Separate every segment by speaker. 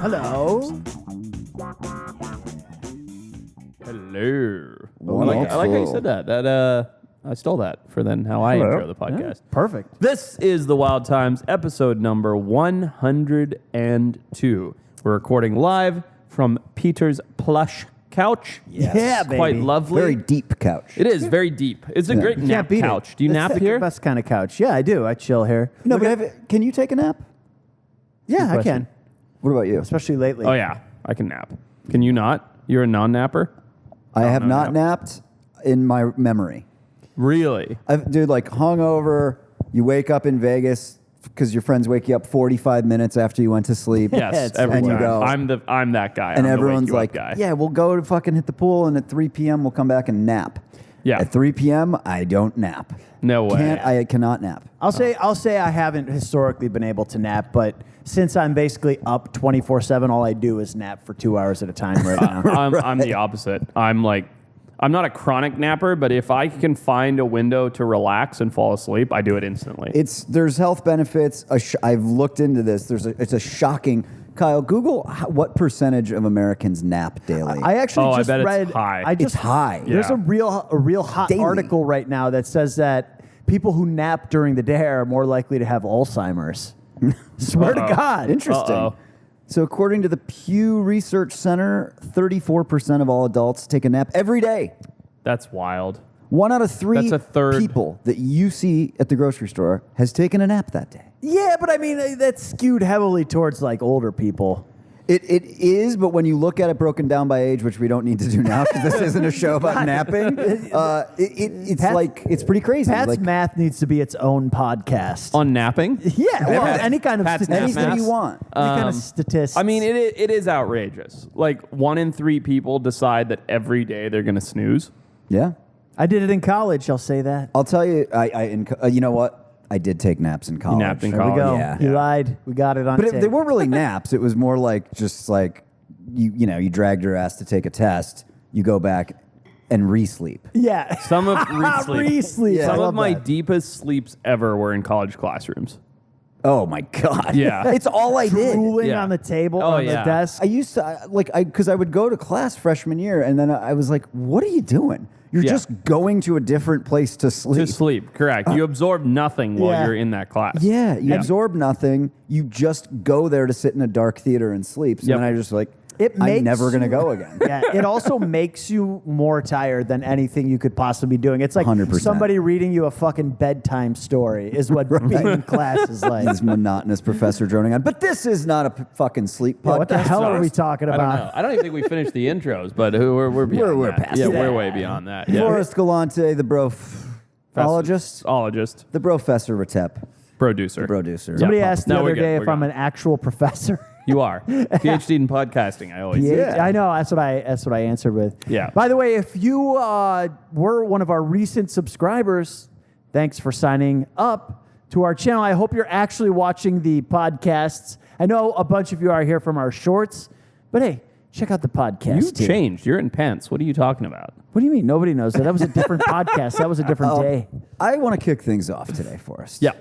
Speaker 1: Hello.
Speaker 2: Hello. I like how you said that. I stole that for then how I intro the podcast.
Speaker 1: Yeah, perfect.
Speaker 2: This is the Wild Times episode number 102. We're recording live from Peter's plush couch.
Speaker 1: Yes. Yeah, baby.
Speaker 2: Quite lovely.
Speaker 3: Very deep couch.
Speaker 2: It is very deep. It's a great nap couch. Do you nap here?
Speaker 1: Best kind of couch. Yeah, I do. I chill here.
Speaker 3: No, but can you take a nap?
Speaker 1: Yeah, I can.
Speaker 3: What about you?
Speaker 1: Especially lately.
Speaker 2: Oh, yeah. I can nap. Can you not? You're a non-napper?
Speaker 3: I have not napped in my memory.
Speaker 2: Really?
Speaker 3: Dude, like hungover, you wake up in Vegas because your friends wake you up 45 minutes after you went to sleep.
Speaker 2: Yes, every
Speaker 3: and
Speaker 2: time.
Speaker 3: you go,
Speaker 2: I'm that guy.
Speaker 3: and
Speaker 2: I'm
Speaker 3: everyone's
Speaker 2: the wake
Speaker 3: like,
Speaker 2: you up guy.
Speaker 3: yeah, we'll go to fucking hit the pool, and at 3 p.m. we'll come back and nap.
Speaker 2: Yeah.
Speaker 3: At 3 p.m. I don't nap.
Speaker 2: No way.
Speaker 3: I cannot nap.
Speaker 1: I'll say I haven't historically been able to nap, but since I'm basically up 24/7, all I do is nap for 2 hours at a time right now.
Speaker 2: I'm the opposite. I'm not a chronic napper, but if I can find a window to relax and fall asleep, I do it instantly.
Speaker 3: There's health benefits. I've looked into this. It's a shocking. Kyle, Google what percentage of Americans nap daily.
Speaker 1: I actually just
Speaker 2: I bet
Speaker 1: read.
Speaker 2: it's high.
Speaker 3: It's high.
Speaker 1: There's
Speaker 2: Yeah.
Speaker 1: a real hot
Speaker 3: Daily.
Speaker 1: article right now that says that people who nap during the day are more likely to have Alzheimer's. Swear to God.
Speaker 3: Interesting.
Speaker 2: Uh-oh.
Speaker 3: So according to the Pew Research Center, 34% of all adults take a nap every day.
Speaker 2: That's wild.
Speaker 3: 1 out of 3
Speaker 2: That's a third.
Speaker 3: people that you see at the grocery store has taken a nap that day.
Speaker 1: Yeah, but I mean that's skewed heavily towards like older people.
Speaker 3: It is, but when you look at it broken down by age, which we don't need to do now because this isn't a show about napping, it's pretty crazy.
Speaker 1: Pat's math needs to be its own podcast.
Speaker 2: On napping?
Speaker 1: Yeah, well, any kind of
Speaker 2: Pat's
Speaker 1: statistics.
Speaker 3: anything you want.
Speaker 1: Any kind of statistics.
Speaker 2: I mean, it is outrageous. Like 1 in 3 people decide that every day they're going to snooze.
Speaker 3: Yeah.
Speaker 1: I did it in college. I'll say that.
Speaker 3: I'll tell you, you know what? I did take naps in college.
Speaker 2: napped in
Speaker 1: There we
Speaker 2: college.
Speaker 1: go.
Speaker 3: Yeah.
Speaker 1: You lied. We got it on
Speaker 3: But
Speaker 1: tape.
Speaker 3: they weren't really naps. It was more like just like you dragged your ass to take a test. You go back and re-sleep.
Speaker 1: Yeah.
Speaker 2: Some of re-sleep.
Speaker 1: Re-sleep.
Speaker 3: Yeah.
Speaker 2: Some
Speaker 1: I
Speaker 2: of
Speaker 1: love
Speaker 2: my
Speaker 1: that.
Speaker 2: deepest sleeps ever were in college classrooms.
Speaker 3: Oh my God.
Speaker 2: Yeah.
Speaker 3: It's all I did.
Speaker 1: Drooling
Speaker 2: Yeah.
Speaker 1: on the table,
Speaker 2: Oh,
Speaker 1: on the
Speaker 2: yeah.
Speaker 1: desk.
Speaker 3: I used to because I would go to class freshman year, and then I was like, "What are you doing? You're
Speaker 2: Yeah.
Speaker 3: just going to a different place to sleep."
Speaker 2: To sleep, correct. You absorb nothing while
Speaker 1: Yeah.
Speaker 2: you're in that class.
Speaker 3: Yeah, you absorb nothing. You just go there to sit in a dark theater and sleep. So
Speaker 2: Yep.
Speaker 3: then I just like,
Speaker 1: It
Speaker 3: I'm
Speaker 1: makes
Speaker 3: never going to
Speaker 1: you-
Speaker 3: go again.
Speaker 1: Yeah, it also makes you more tired than anything you could possibly be doing. It's like
Speaker 3: 100%.
Speaker 1: somebody reading you a fucking bedtime story is what being in class is like.
Speaker 3: This monotonous professor droning on. But this is not a fucking sleep podcast.
Speaker 1: Yeah, what the hell are we talking
Speaker 2: I don't
Speaker 1: about?
Speaker 2: know. I don't even think we finished the intros, but we're beyond
Speaker 3: We're
Speaker 2: that.
Speaker 3: past
Speaker 2: Yeah,
Speaker 3: that.
Speaker 2: we're way beyond that. Yeah.
Speaker 3: Forrest Galante, the brofologist,
Speaker 2: Ologist,
Speaker 3: the professor Retep,
Speaker 2: producer.
Speaker 3: producer.
Speaker 1: Somebody asked the
Speaker 2: No, we're
Speaker 1: other
Speaker 2: good.
Speaker 1: day
Speaker 2: We're
Speaker 1: if I'm
Speaker 2: good.
Speaker 1: an actual professor.
Speaker 2: You are. PhD in podcasting, I always say.
Speaker 3: Yeah.
Speaker 1: I know. That's what I answered with.
Speaker 2: Yeah.
Speaker 1: By the way, if you were one of our recent subscribers, thanks for signing up to our channel. I hope you're actually watching the podcasts. I know a bunch of you are here from our shorts, but hey, check out the podcast.
Speaker 2: You
Speaker 1: too.
Speaker 2: changed. You're in pants. What are you talking about?
Speaker 1: What do you mean? Nobody knows that. That was a different podcast. That was a different day.
Speaker 3: I want to kick things off today, Forrest.
Speaker 2: Yeah.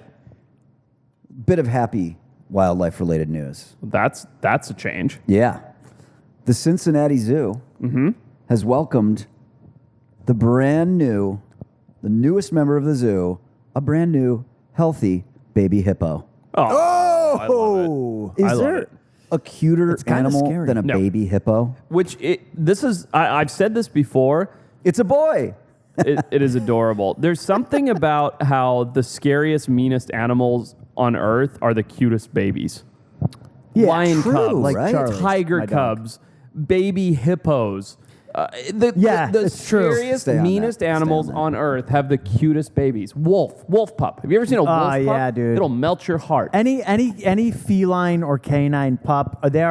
Speaker 3: Bit of happy wildlife-related news.
Speaker 2: That's a change.
Speaker 3: Yeah. The Cincinnati Zoo has welcomed the newest member of the zoo, a brand new, healthy baby hippo.
Speaker 2: Oh, I love it.
Speaker 1: Is
Speaker 2: I love
Speaker 1: there?
Speaker 2: it.
Speaker 3: A cuter
Speaker 1: It's kinda
Speaker 3: animal
Speaker 1: scary.
Speaker 3: than a
Speaker 2: No.
Speaker 3: baby hippo?
Speaker 2: I've said this before.
Speaker 3: It's a boy.
Speaker 2: It is adorable. There's something about how the scariest, meanest animals on Earth are the cutest babies.
Speaker 1: Yeah,
Speaker 2: Lion
Speaker 3: true,
Speaker 2: cubs,
Speaker 3: like
Speaker 1: Right?
Speaker 3: Charlie,
Speaker 2: tiger
Speaker 1: my dog.
Speaker 2: cubs, baby hippos.
Speaker 1: Yeah,
Speaker 2: the
Speaker 1: it's true.
Speaker 2: scariest,
Speaker 3: Stay on
Speaker 2: meanest
Speaker 3: that. Stay on
Speaker 2: animals
Speaker 3: that.
Speaker 2: on Earth have the cutest babies. Wolf pup. Have you ever seen a wolf pup?
Speaker 1: yeah, dude.
Speaker 2: It'll melt your heart.
Speaker 1: Any feline or canine pup, they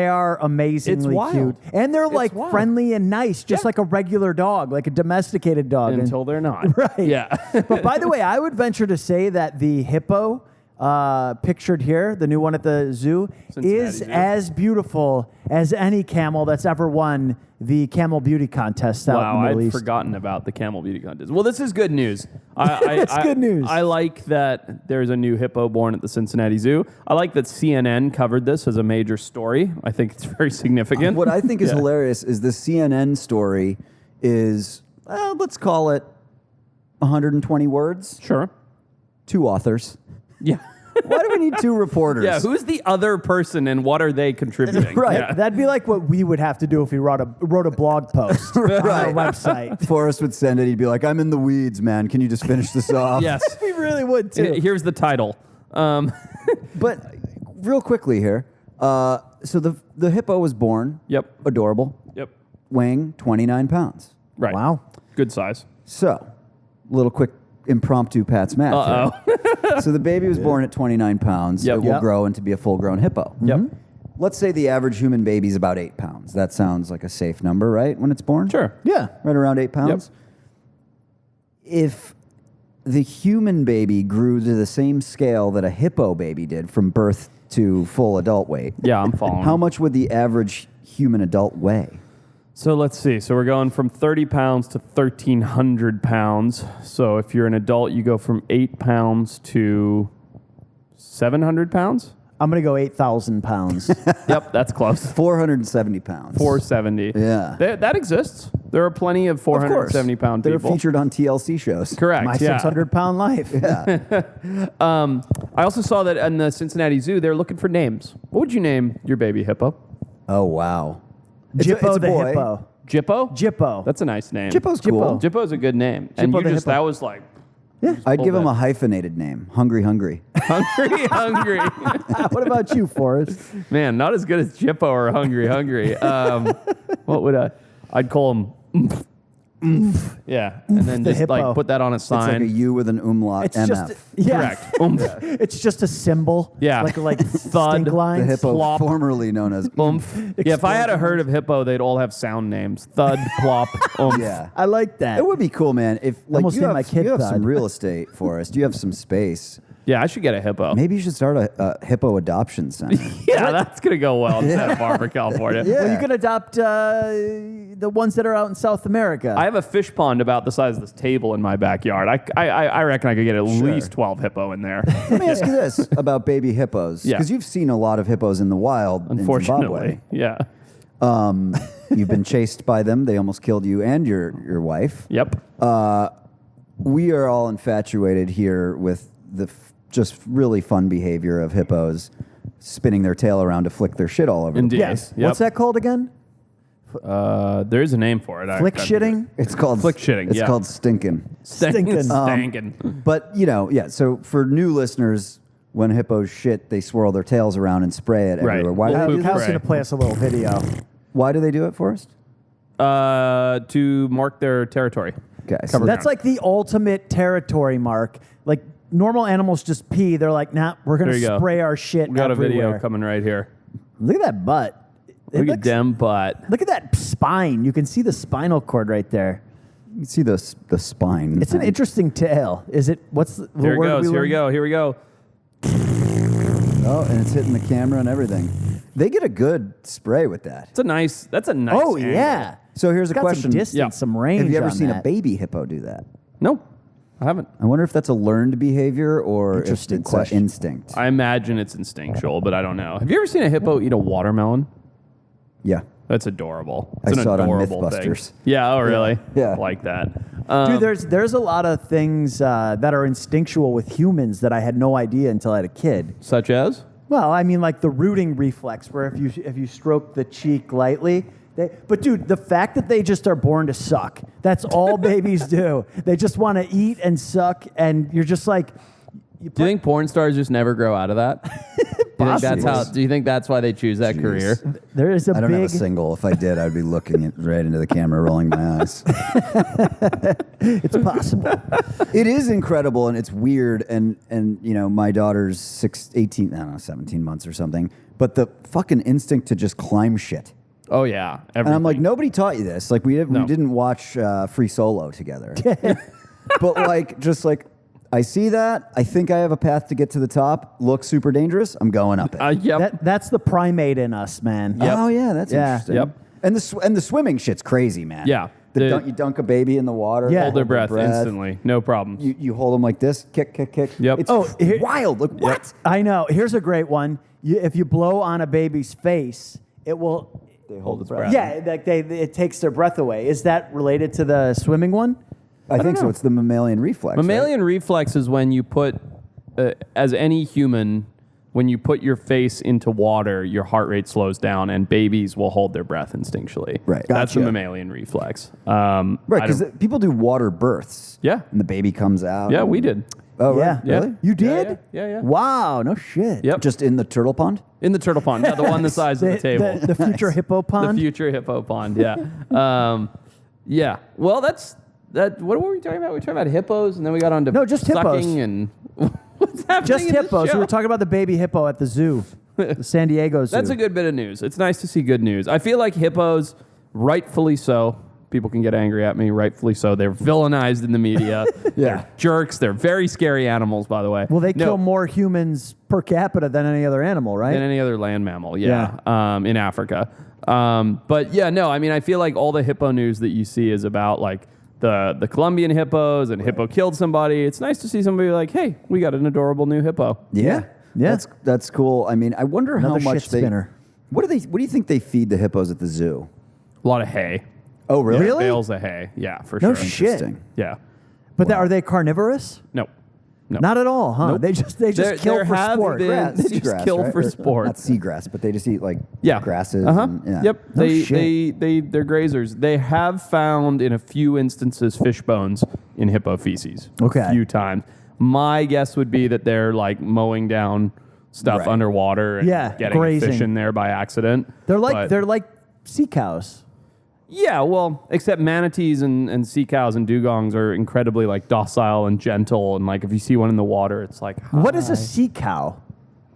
Speaker 1: are amazingly
Speaker 2: It's wild.
Speaker 1: cute, and they're
Speaker 2: It's
Speaker 1: like
Speaker 2: wild.
Speaker 1: friendly and nice, just
Speaker 2: Yeah.
Speaker 1: like a regular dog, like a domesticated dog.
Speaker 2: Until they're not.
Speaker 1: Right.
Speaker 2: Yeah.
Speaker 1: But by the way, I would venture to say that the hippo pictured here, the new one at the zoo,
Speaker 2: Cincinnati
Speaker 1: is
Speaker 2: Zoo.
Speaker 1: as beautiful as any camel that's ever won the Camel Beauty Contest out in
Speaker 2: Wow,
Speaker 1: the Middle
Speaker 2: I'd
Speaker 1: East.
Speaker 2: forgotten about the Camel Beauty Contest. Well, this is good news. It's
Speaker 1: good news.
Speaker 2: I like that there's a new hippo born at the Cincinnati Zoo. I like that CNN covered this as a major story. I think it's very significant.
Speaker 3: What I think is hilarious is the CNN story is, let's call it 120 words.
Speaker 2: Sure.
Speaker 3: 2 authors.
Speaker 2: Yeah.
Speaker 3: Why do we need 2 reporters?
Speaker 2: Yeah, who's the other person and what are they contributing?
Speaker 3: Right.
Speaker 2: Yeah.
Speaker 1: That'd be like what we would have to do if we wrote a blog post on our
Speaker 3: Right.
Speaker 1: website.
Speaker 3: Forrest would send it. He'd be like, I'm in the weeds, man. Can you just finish this off?
Speaker 2: Yes.
Speaker 1: We really would too.
Speaker 2: Here's the title.
Speaker 3: But real quickly here. So the hippo was born.
Speaker 2: Yep.
Speaker 3: Adorable.
Speaker 2: Yep.
Speaker 3: Weighing 29 pounds.
Speaker 2: Right.
Speaker 1: Wow.
Speaker 2: Good size.
Speaker 3: So, little quick impromptu Pat's math.
Speaker 2: Uh-oh.
Speaker 3: So the baby was born at 29 pounds.
Speaker 2: Yep.
Speaker 3: It will
Speaker 1: Yep.
Speaker 3: grow into be a full-grown hippo.
Speaker 2: Yep.
Speaker 3: Let's say the average human baby is about 8 pounds. That sounds like a safe number, right? When it's born?
Speaker 2: Sure.
Speaker 1: Yeah.
Speaker 3: Right around 8 pounds? If the human baby grew to the same scale that a hippo baby did from birth to full adult weight,
Speaker 2: Yeah, I'm following.
Speaker 3: how much would the average human adult weigh?
Speaker 2: So let's see. So we're going from 30 pounds to 1,300 pounds. So if you're an adult, you go from 8 pounds to 700 pounds?
Speaker 1: I'm going to go 8,000 pounds.
Speaker 2: Yep, that's close.
Speaker 3: 470 pounds.
Speaker 2: 470.
Speaker 3: Yeah.
Speaker 2: That exists. There are plenty of
Speaker 3: Of course.
Speaker 2: 470 pound
Speaker 3: They're
Speaker 2: people.
Speaker 3: featured on TLC shows.
Speaker 2: Correct.
Speaker 1: My
Speaker 2: yeah.
Speaker 1: 600-pound life.
Speaker 2: I also saw that in the Cincinnati Zoo, they're looking for names. What would you name your baby hippo?
Speaker 3: Oh, wow.
Speaker 1: Jippo
Speaker 3: a
Speaker 1: the
Speaker 3: boy.
Speaker 1: hippo.
Speaker 2: Jippo?
Speaker 1: Jippo.
Speaker 2: That's a nice name.
Speaker 3: Jippo's cool.
Speaker 2: Jippo's a good name. And
Speaker 1: Jippo
Speaker 2: you
Speaker 1: the
Speaker 2: just,
Speaker 1: hippo.
Speaker 2: that was like,
Speaker 3: I'd
Speaker 2: pull
Speaker 3: give him
Speaker 2: that.
Speaker 3: a hyphenated name. Hungry.
Speaker 2: hungry.
Speaker 1: What about you, Forrest?
Speaker 2: Man, not as good as Jippo or hungry. What would I'd call him Yeah. And then
Speaker 1: The
Speaker 2: just
Speaker 1: hippo.
Speaker 2: like put that on a
Speaker 3: It's like
Speaker 2: sign.
Speaker 3: a U with an umlaut,
Speaker 1: It's
Speaker 3: MF.
Speaker 1: just yeah.
Speaker 2: Correct.
Speaker 1: It's just a symbol.
Speaker 2: Yeah.
Speaker 1: Like
Speaker 2: Thud.
Speaker 1: stink
Speaker 3: the
Speaker 1: lines.
Speaker 3: hippo,
Speaker 2: Plop.
Speaker 3: formerly known as
Speaker 2: Oomph. Yeah, if I had a herd of hippo, they'd all have sound names. Thud, plop, oomph.
Speaker 3: Yeah.
Speaker 1: I like that.
Speaker 3: It would be cool, man. If like
Speaker 1: Almost
Speaker 3: you
Speaker 1: named
Speaker 3: have,
Speaker 1: my kid
Speaker 3: you have
Speaker 1: Thud.
Speaker 3: some real estate for us. You have some space.
Speaker 2: Yeah, I should get a hippo.
Speaker 3: Maybe you should start a hippo adoption center.
Speaker 2: Yeah, that's going to go well in Santa Barbara, California.
Speaker 3: Yeah.
Speaker 1: Well, you can adopt the ones that are out in South America.
Speaker 2: I have a fish pond about the size of this table in my backyard. I reckon I could get at least 12 hippo in there.
Speaker 3: Let me ask you this about baby hippos,
Speaker 2: Yeah.
Speaker 3: because you've seen a lot of hippos in the wild.
Speaker 2: Unfortunately. Yeah.
Speaker 3: In Zimbabwe. You've been chased by them. They almost killed you and your wife.
Speaker 2: Yep.
Speaker 3: We are all infatuated here with the just really fun behavior of hippos, spinning their tail around to flick their shit all over.
Speaker 2: Indeed.
Speaker 3: The place.
Speaker 1: yes.
Speaker 2: Yep.
Speaker 1: What's that called again?
Speaker 2: There is a name for it.
Speaker 1: Flick shitting?
Speaker 3: It's called
Speaker 2: Flick shitting,
Speaker 3: It's
Speaker 2: yeah.
Speaker 3: called stinking.
Speaker 1: Stinking.
Speaker 2: Stankin'.
Speaker 3: But yeah. So for new listeners, when hippos shit, they swirl their tails around and spray it
Speaker 2: Right.
Speaker 3: everywhere. Why do
Speaker 2: Well,
Speaker 3: they do
Speaker 2: poop
Speaker 3: that?
Speaker 1: Kyle's going to play us a little video.
Speaker 3: Why do they do it for us?
Speaker 2: To mark their territory.
Speaker 3: Okay, so
Speaker 2: Cover
Speaker 1: That's
Speaker 2: ground.
Speaker 1: like the ultimate territory mark. Like normal animals just pee. They're like, nah, we're going
Speaker 2: There you
Speaker 1: to
Speaker 2: go.
Speaker 1: spray our shit
Speaker 2: We got
Speaker 1: everywhere.
Speaker 2: a video coming right here.
Speaker 1: Look at that butt. It
Speaker 2: Look at
Speaker 1: looks-
Speaker 2: them butt.
Speaker 1: Look at that spine. You can see the spinal cord right there.
Speaker 3: you can see the spine.
Speaker 1: It's an interesting tail. Is it? What's the
Speaker 2: Here it
Speaker 1: word
Speaker 2: goes.
Speaker 1: we
Speaker 2: Here we
Speaker 1: learned?
Speaker 2: go. Here we go.
Speaker 3: Oh, and it's hitting the camera and everything. They get a good spray with that.
Speaker 2: That's a nice
Speaker 1: Oh
Speaker 2: angle.
Speaker 1: yeah.
Speaker 3: So here's a
Speaker 1: Got
Speaker 3: question.
Speaker 1: some distance,
Speaker 2: Yeah.
Speaker 1: some range.
Speaker 3: Have you ever
Speaker 1: on
Speaker 3: seen a
Speaker 1: that.
Speaker 3: baby hippo do that?
Speaker 2: No, I haven't.
Speaker 3: I wonder if that's a learned behavior or if
Speaker 1: Interesting
Speaker 3: it's
Speaker 1: question.
Speaker 3: instinct.
Speaker 2: I imagine it's instinctual, but I don't know. Have you ever seen a hippo eat a watermelon?
Speaker 3: Yeah.
Speaker 2: That's adorable.
Speaker 3: I
Speaker 2: It's an
Speaker 3: saw it on
Speaker 2: adorable thing.
Speaker 3: Mythbusters.
Speaker 2: Yeah. Oh, really?
Speaker 3: Yeah.
Speaker 2: I like that.
Speaker 1: Dude, there's a lot of things that are instinctual with humans that I had no idea until I had a kid.
Speaker 2: Such as?
Speaker 1: Well, I mean, like the rooting reflex, where if you stroke the cheek lightly. But dude, the fact that they just are born to suck. That's all babies do. They just want to eat and suck, and you're just like.
Speaker 2: Do you think porn stars just never grow out of that? Do you think that's why they choose that career?
Speaker 1: There is a
Speaker 3: I don't have a
Speaker 1: big.
Speaker 3: single. If I did, I'd be looking right into the camera, rolling my eyes.
Speaker 1: It's possible.
Speaker 3: It is incredible and it's weird. And my daughter's 17 months or something. But the fucking instinct to just climb shit.
Speaker 2: Oh yeah.
Speaker 3: And I'm like,
Speaker 2: Everything.
Speaker 3: nobody taught you this. Like we
Speaker 2: No.
Speaker 3: didn't watch Free Solo together. But like, just like, I see that. I think I have a path to get to the top. Looks super dangerous. I'm going up it.
Speaker 2: Yep.
Speaker 1: That's the primate in us, man.
Speaker 2: Yep.
Speaker 3: Oh yeah, that's
Speaker 1: Yeah.
Speaker 3: interesting.
Speaker 2: Yep.
Speaker 3: And the swimming shit's crazy, man.
Speaker 2: Yeah.
Speaker 3: You dunk a baby in the water.
Speaker 1: Yeah.
Speaker 2: Hold their
Speaker 3: their
Speaker 2: breath instantly. No problem.
Speaker 3: You hold them like this. Kick.
Speaker 2: Yep.
Speaker 3: It's
Speaker 1: here-
Speaker 3: wild. Like what?
Speaker 1: I know. Here's a great one. If you blow on a baby's face, it will.
Speaker 3: They hold
Speaker 2: its
Speaker 3: the
Speaker 2: breath.
Speaker 3: breath.
Speaker 1: Yeah, like it takes their breath away. Is that related to the swimming one?
Speaker 3: I think so.
Speaker 1: know.
Speaker 3: It's the mammalian reflex. right?
Speaker 2: Mammalian reflex is when you put, as any human, when you put your face into water, your heart rate slows down, and babies will hold their breath instinctually.
Speaker 3: Right.
Speaker 2: That's the
Speaker 3: Gotcha.
Speaker 2: mammalian reflex.
Speaker 3: Right, because people do water births.
Speaker 2: Yeah.
Speaker 3: And the baby comes out.
Speaker 2: Yeah, we did.
Speaker 3: Oh,
Speaker 1: Yeah.
Speaker 3: right?
Speaker 2: Yeah.
Speaker 3: Really?
Speaker 1: You did?
Speaker 2: Yeah.
Speaker 1: Wow, no shit.
Speaker 2: Yep.
Speaker 3: Just in the turtle pond?
Speaker 2: In the turtle pond. Yeah, the one the size of the table.
Speaker 1: The future hippo pond?
Speaker 2: The future hippo pond. Yeah. Yeah. Well, that's that. What were we talking about? We were talking about hippos, and then we got on to
Speaker 1: No, just hippos.
Speaker 2: sucking and what's happening?
Speaker 1: Just
Speaker 2: in this
Speaker 1: hippos.
Speaker 2: show?
Speaker 1: We were talking about the baby hippo at the zoo, the San Diego Zoo.
Speaker 2: That's a good bit of news. It's nice to see good news. I feel like hippos, rightfully so. People can get angry at me, rightfully so. They're villainized in the media. They're jerks. They're very scary animals, by the way.
Speaker 1: Well, they
Speaker 2: No,
Speaker 1: kill more humans per capita than any other animal, right?
Speaker 2: than any other land mammal, in Africa. But yeah, no, I mean, I feel like all the hippo news that you see is about like the Colombian hippos and hippo killed somebody. It's nice to see somebody like, hey, we got an adorable new hippo.
Speaker 3: Yeah.
Speaker 1: Yeah.
Speaker 3: That's cool. I mean, I wonder
Speaker 1: Another
Speaker 3: how much
Speaker 1: shit spinner.
Speaker 3: What do you think they feed the hippos at the zoo?
Speaker 2: A lot of hay.
Speaker 3: Oh, really?
Speaker 1: Really?
Speaker 2: Bales of hay. Yeah, for
Speaker 1: No
Speaker 2: sure.
Speaker 1: shit.
Speaker 3: Interesting.
Speaker 2: Yeah.
Speaker 1: But are they carnivorous?
Speaker 2: No.
Speaker 1: Not at all, huh?
Speaker 2: Nope.
Speaker 1: They just
Speaker 2: There
Speaker 1: kill for
Speaker 2: have
Speaker 1: sport.
Speaker 2: been-
Speaker 3: Grass,
Speaker 2: They just
Speaker 3: seagrass,
Speaker 2: kill
Speaker 3: right?
Speaker 2: for
Speaker 3: Or
Speaker 2: sport.
Speaker 3: Not seagrass, but they just eat like grasses.
Speaker 2: Uh-huh.
Speaker 3: And, yeah.
Speaker 2: Yep.
Speaker 1: No
Speaker 2: They're
Speaker 1: shit.
Speaker 2: grazers. They have found in a few instances fish bones in hippo feces.
Speaker 1: Okay.
Speaker 2: A few times. My guess would be that they're like mowing down stuff
Speaker 3: Right.
Speaker 2: underwater and
Speaker 1: Yeah,
Speaker 2: getting
Speaker 1: grazing.
Speaker 2: fish in there by accident.
Speaker 1: They're like
Speaker 2: But-
Speaker 1: sea cows.
Speaker 2: yeah, well, except manatees and sea cows and dugongs are incredibly like docile and gentle, and like if you see one in the water, it's like
Speaker 1: What is
Speaker 2: hi.
Speaker 1: a sea cow?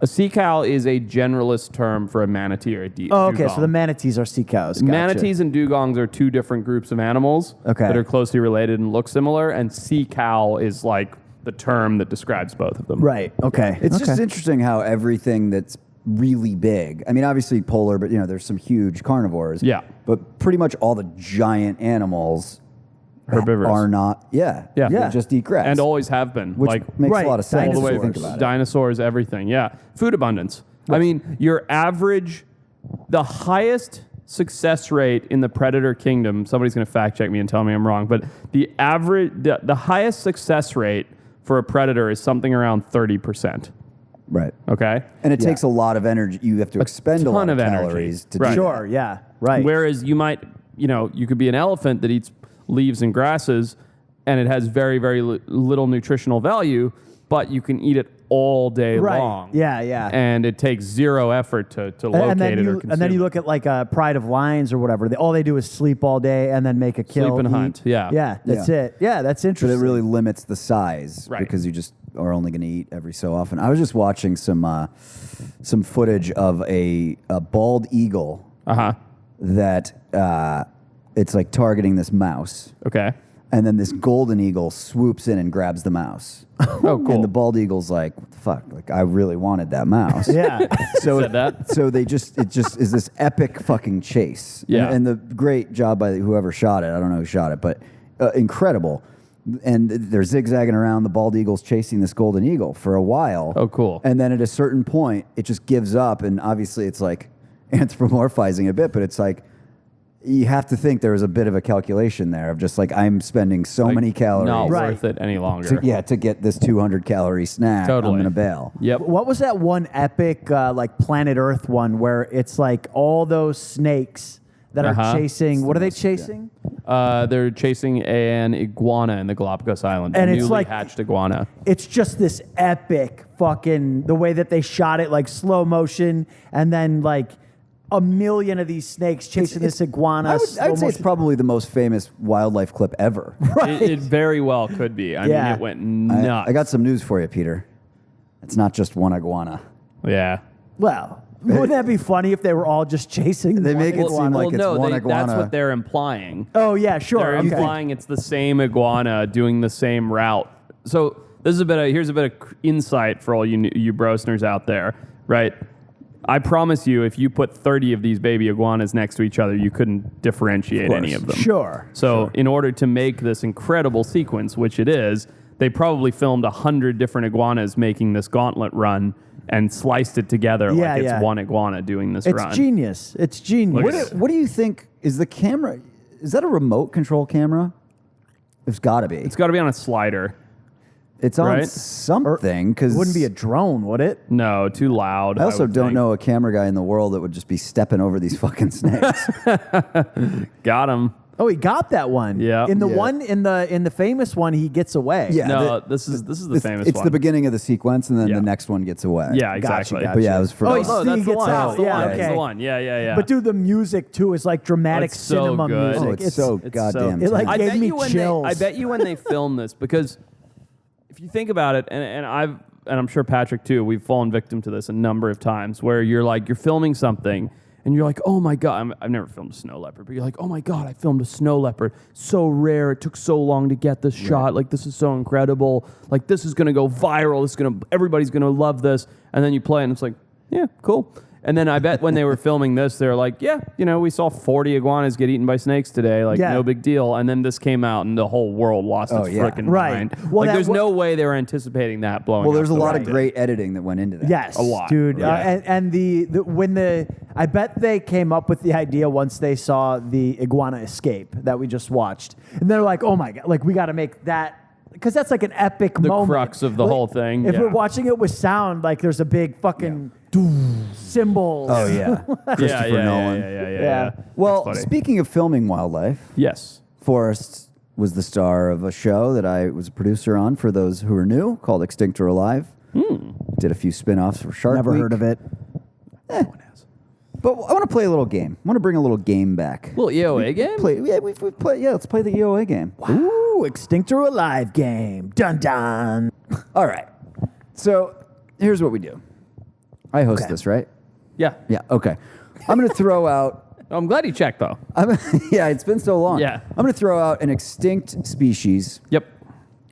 Speaker 2: A sea cow is a generalist term for a manatee or a
Speaker 1: Oh, okay. So
Speaker 2: dugong.
Speaker 1: the manatees are sea cows. Gotcha.
Speaker 2: Manatees and dugongs are two different groups of animals
Speaker 1: Okay.
Speaker 2: that are closely related and look similar, and sea cow is like the term that describes both of them.
Speaker 1: Right. Okay.
Speaker 3: It's just
Speaker 1: Okay.
Speaker 3: interesting how everything that's really big. I mean, obviously polar, but there's some huge carnivores.
Speaker 2: Yeah.
Speaker 3: But pretty much all the giant animals
Speaker 2: Herbivorous.
Speaker 3: are not. Yeah.
Speaker 2: Yeah.
Speaker 3: They just eat grass.
Speaker 2: And always have been.
Speaker 3: which
Speaker 2: like
Speaker 3: makes
Speaker 1: Right,
Speaker 3: a lot of sense
Speaker 2: all the
Speaker 3: if
Speaker 2: way
Speaker 3: you think about it.
Speaker 2: dinosaurs, everything. Yeah. Food abundance. I mean, your average, the highest success rate in the predator kingdom, somebody's going to fact check me and tell me I'm wrong, but the average, the highest success rate for a predator is something around 30%.
Speaker 3: Right.
Speaker 2: Okay?
Speaker 3: And it takes a lot of energy. You have to expend a lot
Speaker 2: ton
Speaker 3: of
Speaker 2: of energy.
Speaker 3: calories to
Speaker 2: Right.
Speaker 3: do
Speaker 1: Sure. Yeah. Right.
Speaker 2: Whereas you might, you could be an elephant that eats leaves and grasses and it has very, very little nutritional value, but you can eat it all day
Speaker 1: Right.
Speaker 2: long.
Speaker 1: Yeah. Yeah.
Speaker 2: And it takes zero effort to locate
Speaker 1: and then
Speaker 2: it or
Speaker 1: you
Speaker 2: consume
Speaker 1: and then you
Speaker 2: it.
Speaker 1: look at like a pride of lions or whatever. All they do is sleep all day and then make a kill.
Speaker 2: Sleep and
Speaker 1: eat.
Speaker 2: hunt, yeah.
Speaker 1: Yeah. That's
Speaker 3: Yeah.
Speaker 1: it. Yeah. That's
Speaker 3: But
Speaker 1: interesting.
Speaker 3: it really limits the size
Speaker 2: Right.
Speaker 3: because you just are only going to eat every so often. I was just watching some footage of a bald eagle
Speaker 2: Uh-huh.
Speaker 3: that it's like targeting this mouse,
Speaker 2: Okay.
Speaker 3: and then this golden eagle swoops in and grabs the mouse.
Speaker 2: Oh, cool.
Speaker 3: And the bald eagle's like, "What the fuck? Like, I really wanted that mouse."
Speaker 1: Yeah.
Speaker 3: So
Speaker 2: Said that.
Speaker 3: So it just is this epic fucking chase.
Speaker 2: Yeah.
Speaker 3: And the great job by whoever shot it. I don't know who shot it, but incredible. And they're zigzagging around. The bald eagle's chasing this golden eagle for a while.
Speaker 2: Oh, cool.
Speaker 3: And then at a certain point, it just gives up. And obviously, it's like anthropomorphizing a bit, but it's like you have to think there was a bit of a calculation there of just like I'm spending so
Speaker 2: Like,
Speaker 3: many calories.
Speaker 2: Not
Speaker 1: Right.
Speaker 2: worth it any longer.
Speaker 3: to get this 200 calorie snack.
Speaker 2: Totally.
Speaker 3: I'm gonna bail.
Speaker 2: Yep.
Speaker 1: What was that one epic like Planet Earth one where it's like all those snakes that are
Speaker 2: Uh-huh.
Speaker 1: chasing? What are they chasing?
Speaker 2: They're chasing an iguana in the Galapagos Islands.
Speaker 1: And
Speaker 2: a
Speaker 1: it's
Speaker 2: newly
Speaker 1: like-
Speaker 2: hatched iguana.
Speaker 1: It's just this epic fucking the way that they shot it, like slow motion, and then like a million of these snakes chasing this iguana.
Speaker 3: I would
Speaker 1: slow
Speaker 3: say it's
Speaker 1: motion.
Speaker 3: probably the most famous wildlife clip ever.
Speaker 2: It very well could be. I
Speaker 1: Yeah.
Speaker 2: mean, it went nuts.
Speaker 3: I got some news for you, Peter. It's not just one iguana.
Speaker 2: Yeah.
Speaker 1: Well, wouldn't that be funny if they were all just chasing?
Speaker 3: They
Speaker 1: one
Speaker 3: make it seem
Speaker 1: iguana?
Speaker 3: like it's one
Speaker 2: that's
Speaker 3: iguana.
Speaker 2: what they're implying.
Speaker 1: Oh yeah, sure.
Speaker 2: They're
Speaker 1: Okay.
Speaker 2: implying it's the same iguana doing the same route. So here's a bit of insight for all you brosteners out there, right? I promise you, if you put 30 of these baby iguanas next to each other, you couldn't differentiate any of them.
Speaker 1: Sure.
Speaker 2: So in order to make this incredible sequence, which it is, they probably filmed 100 different iguanas making this gauntlet run and sliced it together like it's one iguana doing this run.
Speaker 1: It's genius. It's genius.
Speaker 3: What do you think is the camera? Is that a remote control camera? It's got to be.
Speaker 2: It's got to be on a slider.
Speaker 3: It's on
Speaker 2: right?
Speaker 3: something because
Speaker 1: It wouldn't be a drone, would it?
Speaker 2: No, too loud.
Speaker 3: I also
Speaker 2: would
Speaker 3: don't
Speaker 2: think.
Speaker 3: know a camera guy in the world that would just be stepping over these fucking snakes.
Speaker 2: Got him.
Speaker 1: Oh, he got that one.
Speaker 2: Yeah.
Speaker 1: In the
Speaker 3: Yeah.
Speaker 1: one in the famous one, he gets away.
Speaker 3: Yeah.
Speaker 2: No, this is the famous
Speaker 3: It's
Speaker 2: one.
Speaker 3: the beginning of the sequence, and then
Speaker 2: Yeah.
Speaker 3: the next one gets away.
Speaker 2: Yeah,
Speaker 1: Gotcha,
Speaker 2: exactly.
Speaker 1: gotcha.
Speaker 3: But yeah, it was for.
Speaker 1: Oh,
Speaker 2: Oh,
Speaker 1: See,
Speaker 2: that's
Speaker 1: he
Speaker 2: the
Speaker 1: gets
Speaker 2: one.
Speaker 1: out.
Speaker 2: That's the
Speaker 1: Yeah,
Speaker 2: one.
Speaker 1: okay.
Speaker 2: That's the one. Yeah.
Speaker 1: But dude, the music too is like dramatic
Speaker 2: It's so
Speaker 1: cinema
Speaker 2: good.
Speaker 1: music.
Speaker 3: Oh, it's so
Speaker 2: it's
Speaker 3: goddamn.
Speaker 1: It, like,
Speaker 3: tight.
Speaker 1: gave me chills.
Speaker 2: I bet you when they filmed this, because if you think about it, and I'm sure Patrick too, we've fallen victim to this a number of times, where you're filming something and you're like, oh my God, I've never filmed a snow leopard, but you're like, oh my God, I filmed a snow leopard. So rare. It took so long to get this shot. Like, this is so incredible. Like, this is going to go viral. Everybody's going to love this. And then you play and it's like, yeah, cool. And then I bet when they were filming this, they're like, yeah, we saw 40 iguanas get eaten by snakes today. Like, no big deal. And then this came out and the whole world lost its freaking mind.
Speaker 1: Well,
Speaker 2: like, there's no way they were anticipating that blowing
Speaker 3: Well,
Speaker 2: up
Speaker 3: there's a
Speaker 2: the
Speaker 3: lot
Speaker 2: way
Speaker 3: of
Speaker 2: it
Speaker 3: great editing that went into that.
Speaker 1: Yes,
Speaker 2: A lot.
Speaker 1: dude.
Speaker 2: Yeah.
Speaker 1: And I bet they came up with the idea once they saw the iguana escape that we just watched, and they're like, oh my God, like we got to make that. Because that's like an epic
Speaker 2: The
Speaker 1: moment.
Speaker 2: crux of the
Speaker 1: Like,
Speaker 2: whole thing.
Speaker 1: If
Speaker 2: yeah.
Speaker 1: we're watching it with sound, like there's a big fucking cymbals.
Speaker 3: Oh yeah. Christopher Nolan.
Speaker 2: Yeah.
Speaker 3: Well,
Speaker 2: That's funny.
Speaker 3: speaking of filming wildlife,
Speaker 2: Yes.
Speaker 3: Forrest was the star of a show that I was a producer on for those who are new, called Extinct or Alive. Did a few spin-offs for Shark
Speaker 1: Never
Speaker 3: Week.
Speaker 1: heard of it.
Speaker 2: No one has.
Speaker 3: But I want to play a little game. I want to bring a little game back.
Speaker 2: Little EOA game?
Speaker 3: Let's play the EOA game.
Speaker 1: Ooh, Extinct or Alive game. Dun dun.
Speaker 3: All right. So here's what we do. I host
Speaker 1: Okay.
Speaker 3: this, right?
Speaker 2: Yeah.
Speaker 3: Yeah. Okay. I'm going to throw out.
Speaker 2: I'm glad you checked, though.
Speaker 3: Yeah, it's been so long.
Speaker 2: Yeah.
Speaker 3: I'm going to throw out an extinct species.
Speaker 2: Yep.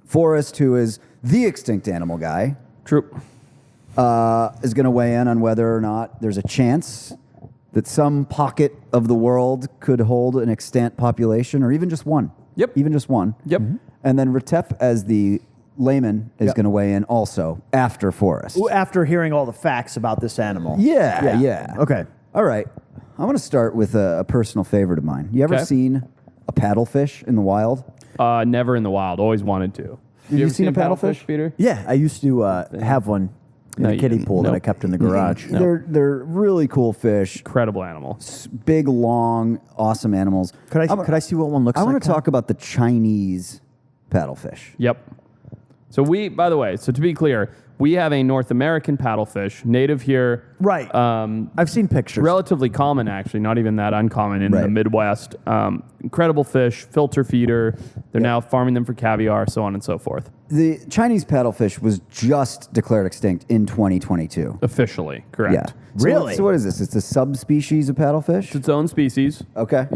Speaker 3: Forrest, who is the extinct animal guy,
Speaker 2: True.
Speaker 3: is going to weigh in on whether or not there's a chance that some pocket of the world could hold an extant population, or even just one.
Speaker 2: Yep.
Speaker 3: Even just one.
Speaker 2: Yep.
Speaker 3: And then Retep, as the layman, is
Speaker 1: Yep.
Speaker 3: going to weigh in also after Forrest.
Speaker 1: Ooh, after hearing all the facts about this animal.
Speaker 3: Yeah.
Speaker 1: Okay.
Speaker 3: All right. I want to start with a personal favorite of mine. You ever
Speaker 2: Okay.
Speaker 3: seen a paddlefish in the wild?
Speaker 2: Never in the wild. Always wanted to.
Speaker 3: you
Speaker 2: ever
Speaker 3: seen a paddlefish?
Speaker 2: Peter?
Speaker 1: Yeah, I used to have one in
Speaker 2: No,
Speaker 1: a
Speaker 2: you
Speaker 1: kiddie
Speaker 2: didn't.
Speaker 1: pool that
Speaker 2: Nope.
Speaker 1: I kept in the garage.
Speaker 2: No.
Speaker 3: They're really cool fish.
Speaker 2: Incredible animal.
Speaker 3: Big, long, awesome animals.
Speaker 1: Could I see what one looks
Speaker 3: I
Speaker 1: like?
Speaker 3: want to talk about the Chinese paddlefish.
Speaker 2: Yep. So by the way, to be clear, we have a North American paddlefish, native here.
Speaker 1: Right. I've seen pictures.
Speaker 2: Relatively common, actually, not even that uncommon in the
Speaker 3: Right.
Speaker 2: Midwest. Incredible fish, filter feeder. They're now farming them for caviar, so on and so forth.
Speaker 3: The Chinese paddlefish was just declared extinct in 2022.
Speaker 2: Officially, correct.
Speaker 3: Yeah.
Speaker 1: Really?
Speaker 3: So what is this? It's a subspecies of paddlefish?
Speaker 2: It's its own species.
Speaker 3: Okay.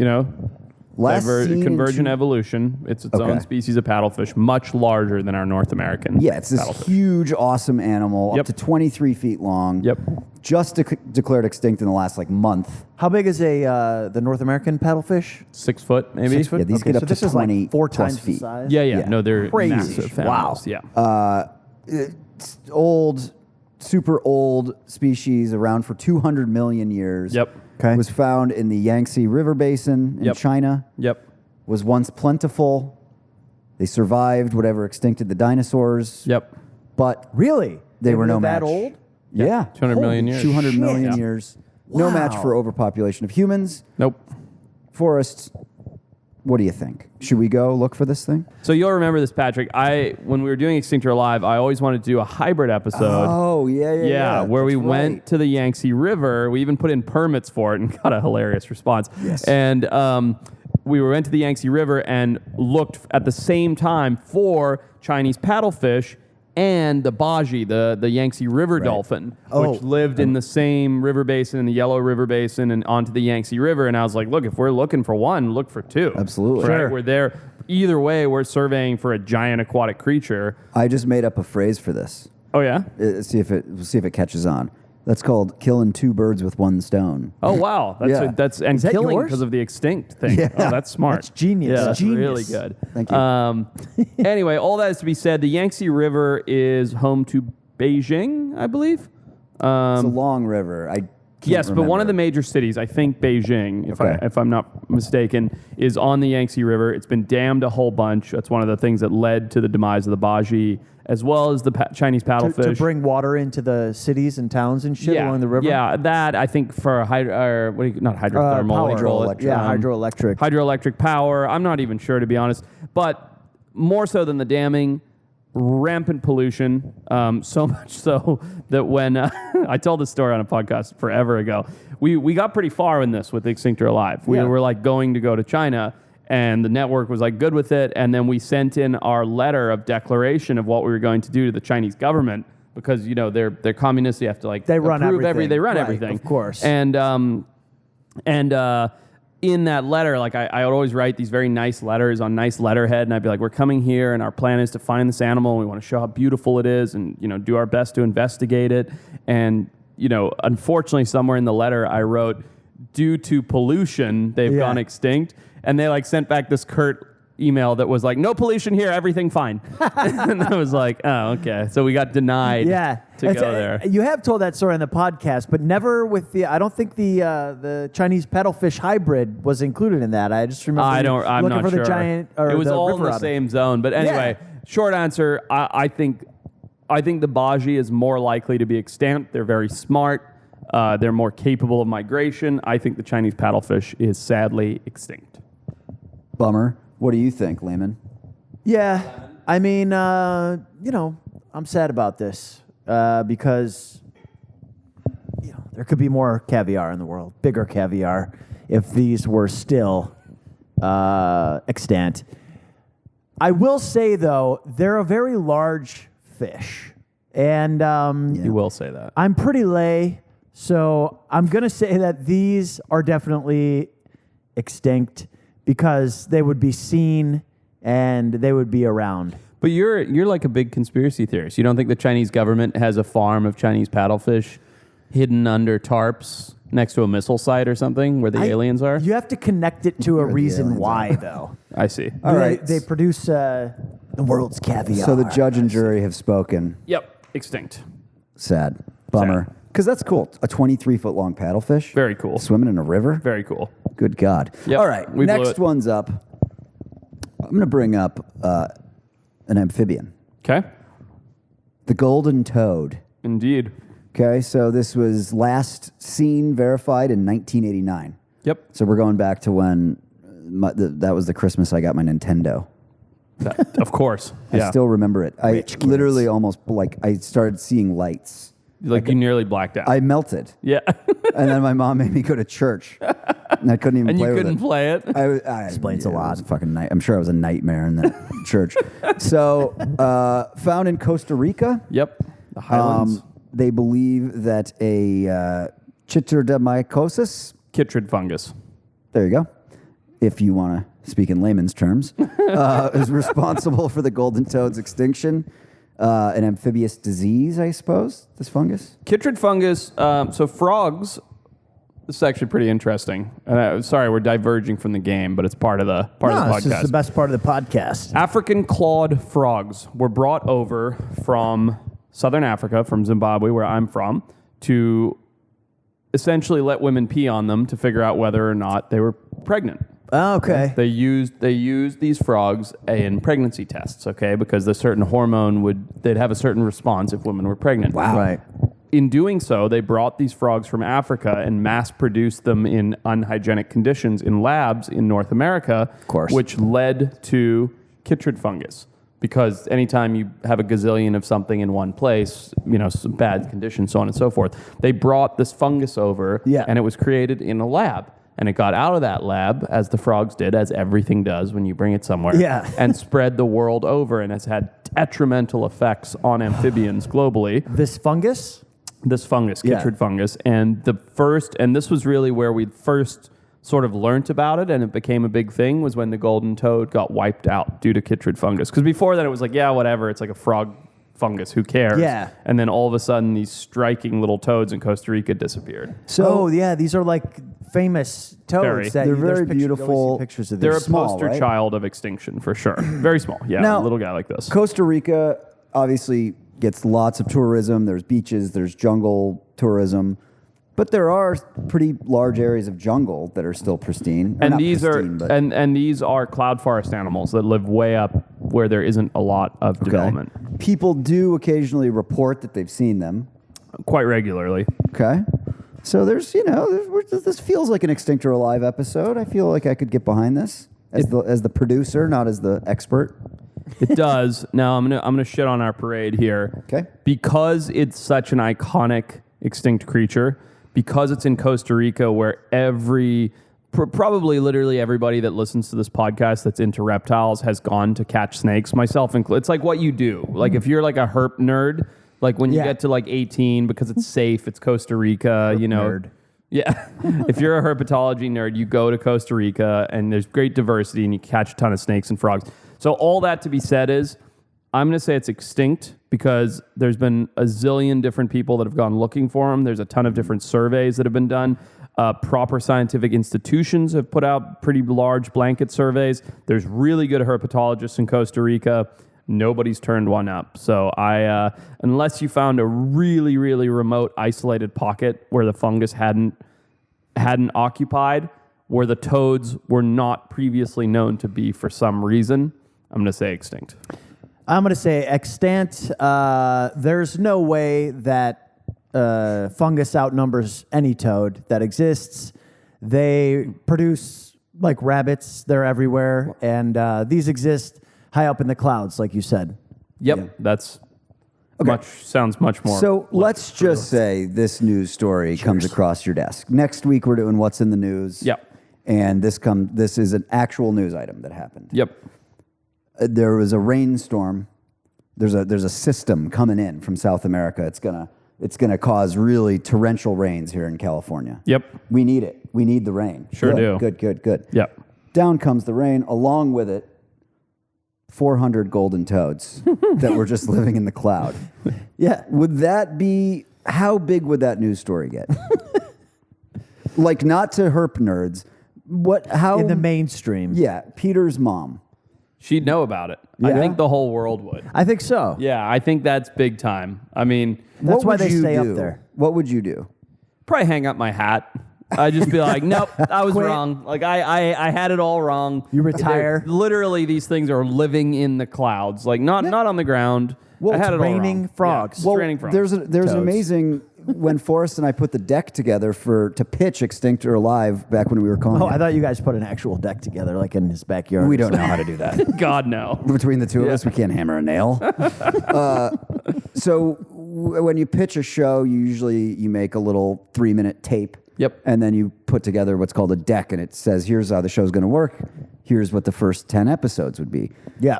Speaker 3: Last seen in
Speaker 2: convergent
Speaker 3: two-
Speaker 2: evolution. It's its
Speaker 3: Okay.
Speaker 2: own species of paddlefish, much larger than our North American.
Speaker 3: Yeah, it's this
Speaker 2: paddlefish.
Speaker 3: huge, awesome animal,
Speaker 2: Yep.
Speaker 3: up to 23 feet long.
Speaker 2: Yep.
Speaker 3: Just declared extinct in the last month.
Speaker 1: How big is the North American paddlefish?
Speaker 2: 6 foot, maybe.
Speaker 1: 6 foot?
Speaker 3: Yeah, these
Speaker 1: Okay,
Speaker 3: get up
Speaker 1: so
Speaker 3: to
Speaker 1: this is
Speaker 3: 20
Speaker 1: like 4
Speaker 3: plus
Speaker 1: times the
Speaker 3: feet.
Speaker 1: size.
Speaker 2: Yeah.
Speaker 3: Yeah.
Speaker 2: No, they're
Speaker 1: Crazy.
Speaker 2: massive
Speaker 1: Wow.
Speaker 2: animals. Yeah.
Speaker 3: It's old, super old species, around for 200 million years.
Speaker 2: Yep.
Speaker 1: Okay.
Speaker 3: Was found in the Yangtze River Basin in
Speaker 2: Yep.
Speaker 3: China.
Speaker 2: Yep.
Speaker 3: Was once plentiful. They survived whatever extincted the dinosaurs.
Speaker 2: Yep.
Speaker 3: But
Speaker 1: Really?
Speaker 3: they were no
Speaker 1: live
Speaker 3: match.
Speaker 1: that old?
Speaker 3: Yeah.
Speaker 2: 200 million years.
Speaker 3: 200
Speaker 1: Shit.
Speaker 3: million
Speaker 2: Yeah.
Speaker 3: years. No match
Speaker 1: Wow.
Speaker 3: for overpopulation of humans.
Speaker 2: Nope.
Speaker 3: Forrest, what do you think? Should we go look for this thing?
Speaker 2: So you'll remember this, Patrick. When we were doing Extinct or Alive, I always wanted to do a hybrid episode.
Speaker 3: Oh, yeah.
Speaker 2: Where we
Speaker 3: That's
Speaker 2: went
Speaker 3: right.
Speaker 2: to the Yangtze River. We even put in permits for it and got a hilarious response.
Speaker 3: Yes.
Speaker 2: And we went to the Yangtze River and looked at the same time for Chinese paddlefish. and the baji, the Yangtze River dolphin, which lived in the same river basin, in the Yellow River Basin, and onto the Yangtze River. And I was like, look, if we're looking for one, look for two.
Speaker 3: Absolutely.
Speaker 2: Right?
Speaker 1: Sure.
Speaker 2: We're there. Either way, we're surveying for a giant aquatic creature.
Speaker 3: I just made up a phrase for this.
Speaker 2: Oh, yeah?
Speaker 3: See if it catches on. That's called killing two birds with one stone.
Speaker 2: Oh, wow. That's and
Speaker 1: Is that
Speaker 2: killing
Speaker 1: yours?
Speaker 2: because of the extinct thing.
Speaker 3: Yeah.
Speaker 2: Oh, that's smart.
Speaker 1: That's genius.
Speaker 2: Yeah, that's
Speaker 1: Genius.
Speaker 2: really good.
Speaker 3: Thank you.
Speaker 2: Anyway, all that is to be said. The Yangtze River is home to Beijing, I believe.
Speaker 3: It's a long river.
Speaker 2: Yes, but one of the major cities, I think Beijing, if I'm not mistaken, is on the Yangtze River. It's been dammed a whole bunch. That's one of the things that led to the demise of the baji, as well as the Chinese paddlefish.
Speaker 1: To bring water into the cities and towns and shit along the river?
Speaker 2: Yeah, that I think for not hydrothermal,
Speaker 1: power.
Speaker 2: what do you call it?
Speaker 1: Hydroelectric.
Speaker 2: Hydroelectric power. I'm not even sure, to be honest. But more so than the damming, rampant pollution, so much so that when I told this story on a podcast forever ago, we got pretty far in this with Extinct or Alive. We were like going to go to China, and the network was like good with it, and then we sent in our letter of declaration of what we were going to do to the Chinese government, because they're communists. You have to like
Speaker 1: They run
Speaker 2: approve
Speaker 1: everything.
Speaker 2: they run
Speaker 1: Right,
Speaker 2: everything,
Speaker 1: of course.
Speaker 2: And in that letter, like I would always write these very nice letters on nice letterhead, and I'd be like, we're coming here, and our plan is to find this animal, and we want to show how beautiful it is, and do our best to investigate it. And unfortunately, somewhere in the letter I wrote, due to pollution, they've gone extinct, and they like sent back this curt email that was like, no pollution here, everything fine. And I was like, oh, okay. So we got denied to go there.
Speaker 1: You have told that story on the podcast, but never with I don't think the Chinese paddlefish hybrid was included in that. I just remember
Speaker 2: I'm
Speaker 1: looking
Speaker 2: not
Speaker 1: for
Speaker 2: sure.
Speaker 1: the giant, or
Speaker 2: it was
Speaker 1: the
Speaker 2: all in
Speaker 1: river
Speaker 2: the
Speaker 1: otter.
Speaker 2: same zone. But anyway, short answer, I think the baji is more likely to be extinct. They're very smart. They're more capable of migration. I think the Chinese paddlefish is sadly extinct.
Speaker 3: Bummer. What do you think, Lehman?
Speaker 1: Yeah, I mean, I'm sad about this because there could be more caviar in the world, bigger caviar, if these were still extant. I will say though, they're a very large fish, and
Speaker 2: You will say that.
Speaker 1: I'm pretty lay, so I'm gonna say that these are definitely extinct, because they would be seen and they would be around.
Speaker 2: But you're like a big conspiracy theorist. You don't think the Chinese government has a farm of Chinese paddlefish hidden under tarps next to a missile site or something where the aliens are?
Speaker 1: You have to connect it to a
Speaker 3: the
Speaker 1: reason
Speaker 3: aliens
Speaker 1: why, though.
Speaker 2: I see.
Speaker 3: All right.
Speaker 1: They produce the world's caviar.
Speaker 3: So the judge and jury have spoken.
Speaker 2: Yep, extinct.
Speaker 3: Sad. Bummer. Because that's cool. A 23-foot long paddlefish.
Speaker 2: Very cool.
Speaker 3: Swimming in a river.
Speaker 2: Very cool.
Speaker 3: Good God.
Speaker 2: Yep,
Speaker 3: All right.
Speaker 2: we blew
Speaker 3: Next
Speaker 2: it.
Speaker 3: one's up. I'm going to bring up an amphibian.
Speaker 2: Okay.
Speaker 3: The golden toad.
Speaker 2: Indeed.
Speaker 3: Okay. So this was last seen, verified in 1989.
Speaker 2: Yep.
Speaker 3: So we're going back to when that was the Christmas I got my Nintendo.
Speaker 2: Of course.
Speaker 3: I still remember it. I
Speaker 1: Rich kids.
Speaker 3: literally almost I started seeing lights.
Speaker 2: Like you nearly blacked out.
Speaker 3: I melted.
Speaker 2: Yeah.
Speaker 3: And then my mom made me go to church. And I couldn't even
Speaker 2: And
Speaker 3: play
Speaker 2: you
Speaker 3: with
Speaker 2: couldn't
Speaker 3: it.
Speaker 2: play it.
Speaker 3: I
Speaker 1: Explains a
Speaker 3: it
Speaker 1: lot.
Speaker 3: was a fucking night. I'm sure I was a nightmare in that church. So, found in Costa Rica.
Speaker 2: Yep. The Highlands.
Speaker 3: They believe that a chytridomycosis,
Speaker 2: Chytrid fungus.
Speaker 3: there you go, if you want to speak in layman's terms, is responsible for the golden toad's extinction. An amphibious disease, I suppose, this fungus?
Speaker 2: Chytrid fungus. So frogs. This is actually pretty interesting. Sorry, we're diverging from the game, but it's part of the podcast.
Speaker 1: This is the best part of the podcast.
Speaker 2: African clawed frogs were brought over from southern Africa, from Zimbabwe, where I'm from, to essentially let women pee on them to figure out whether or not they were pregnant.
Speaker 1: Oh, okay.
Speaker 2: They used these frogs in pregnancy tests, okay, because the certain hormone they'd have a certain response if women were pregnant.
Speaker 3: Wow.
Speaker 1: Right.
Speaker 2: In doing so, they brought these frogs from Africa and mass-produced them in unhygienic conditions in labs in North America,
Speaker 3: Of course.
Speaker 2: which led to chytrid fungus. Because anytime you have a gazillion of something in one place, some bad conditions, so on and so forth, they brought this fungus over,
Speaker 1: Yeah.
Speaker 2: and it was created in a lab. and it got out of that lab, as the frogs did, as everything does when you bring it somewhere,
Speaker 1: Yeah.
Speaker 2: and spread the world over, and has had detrimental effects on amphibians globally.
Speaker 1: This fungus?
Speaker 2: This fungus,
Speaker 1: Yeah.
Speaker 2: chytrid fungus, and this was really where we first sort of learnt about it, and it became a big thing, was when the golden toad got wiped out due to chytrid fungus. Because before then it was like, yeah, whatever, it's like a frog fungus, who cares?
Speaker 1: Yeah.
Speaker 2: And then all of a sudden these striking little toads in Costa Rica disappeared.
Speaker 1: So yeah, these are like famous toads.
Speaker 2: Very.
Speaker 1: That
Speaker 3: They're
Speaker 1: there's
Speaker 3: very
Speaker 1: pictures- you always
Speaker 3: beautiful.
Speaker 1: see pictures of
Speaker 2: They're
Speaker 1: these.
Speaker 2: a
Speaker 3: small,
Speaker 2: poster
Speaker 3: right?
Speaker 2: child of extinction, for sure. Very small, yeah,
Speaker 3: Now-
Speaker 2: a little guy like this.
Speaker 3: Costa Rica obviously gets lots of tourism. There's beaches, there's jungle tourism, but there are pretty large areas of jungle that are still pristine. Or
Speaker 2: And
Speaker 3: not
Speaker 2: these
Speaker 3: pristine,
Speaker 2: are
Speaker 3: but-
Speaker 2: and these are cloud forest animals that live way up where there isn't a lot of development,
Speaker 3: People do occasionally report that they've seen them.
Speaker 2: quite regularly.
Speaker 3: Okay. So there's, this feels like an Extinct or Alive episode. I feel like I could get behind this as the producer, not as the expert.
Speaker 2: It does. Now I'm gonna shit on our parade here.
Speaker 3: Okay.
Speaker 2: Because it's such an iconic extinct creature, because it's in Costa Rica, where probably literally everybody that listens to this podcast that's into reptiles has gone to catch snakes, myself included. It's like what you do. Like if you're like a herp nerd, like when you
Speaker 1: Yeah.
Speaker 2: get to like 18, because it's safe, it's Costa Rica,
Speaker 1: nerd.
Speaker 2: Yeah. If you're a herpetology nerd, you go to Costa Rica and there's great diversity and you catch a ton of snakes and frogs. So all that to be said is, I'm going to say it's extinct because there's been a zillion different people that have gone looking for them. There's a ton of different surveys that have been done. Proper scientific institutions have put out pretty large blanket surveys. There's really good herpetologists in Costa Rica. Nobody's turned one up. So unless you found a really, really remote, isolated pocket where the fungus hadn't occupied, where the toads were not previously known to be for some reason, I'm going to say extinct.
Speaker 1: I'm going to say extant. There's no way that fungus outnumbers any toad that exists. They produce like rabbits. They're everywhere. And these exist high up in the clouds, like you said.
Speaker 2: Yep,
Speaker 3: Yeah.
Speaker 2: that's sounds much more.
Speaker 3: So let's just say this news story comes across your desk. Next week we're doing What's in the News.
Speaker 2: Yep.
Speaker 3: And this is an actual news item that happened.
Speaker 2: Yep.
Speaker 3: There was a rainstorm. There's a system coming in from South America. It's gonna cause really torrential rains here in California.
Speaker 2: Yep.
Speaker 3: We need it. We need the rain.
Speaker 2: Sure do.
Speaker 3: Good.
Speaker 2: Yep.
Speaker 3: Down comes the rain. Along with it, 400 golden toads that were just living in the cloud.
Speaker 1: Yeah.
Speaker 3: Would that be, how big would that news story get? Like, not to herp nerds. How
Speaker 1: In the mainstream.
Speaker 3: Yeah, Peter's mom.
Speaker 2: She'd know about it. I
Speaker 3: Yeah?
Speaker 2: think the whole world would.
Speaker 1: I think so.
Speaker 2: Yeah, I think that's big time. I mean,
Speaker 1: That's
Speaker 3: What
Speaker 1: why
Speaker 3: would
Speaker 1: they
Speaker 3: you
Speaker 1: stay
Speaker 3: do?
Speaker 1: up there.
Speaker 3: What would you do?
Speaker 2: probably hang up my hat. I'd just be like, nope, I was
Speaker 1: Quit.
Speaker 2: wrong. Like I had it all wrong.
Speaker 1: You retire.
Speaker 2: Literally, these things are living in the clouds, like not on the ground.
Speaker 3: Well,
Speaker 2: I had
Speaker 1: it's
Speaker 2: it all
Speaker 1: raining
Speaker 2: wrong.
Speaker 1: frogs.
Speaker 2: Yeah, it's
Speaker 3: Well,
Speaker 2: raining frogs.
Speaker 3: there's
Speaker 1: Toads.
Speaker 3: amazing when Forrest and I put the deck together to pitch Extinct or Alive back when we were calling.
Speaker 1: Oh,
Speaker 3: it.
Speaker 1: I thought you guys put an actual deck together, like in his backyard.
Speaker 3: We
Speaker 1: or
Speaker 3: don't know
Speaker 1: something.
Speaker 3: how to do that.
Speaker 2: God no.
Speaker 3: Between the two of us, we can't hammer a nail. So when you pitch a show, you make a little 3-minute tape.
Speaker 2: Yep.
Speaker 3: And then you put together what's called a deck, and it says, here's how the show's going to work. Here's what the first 10 episodes would be.
Speaker 1: Yeah.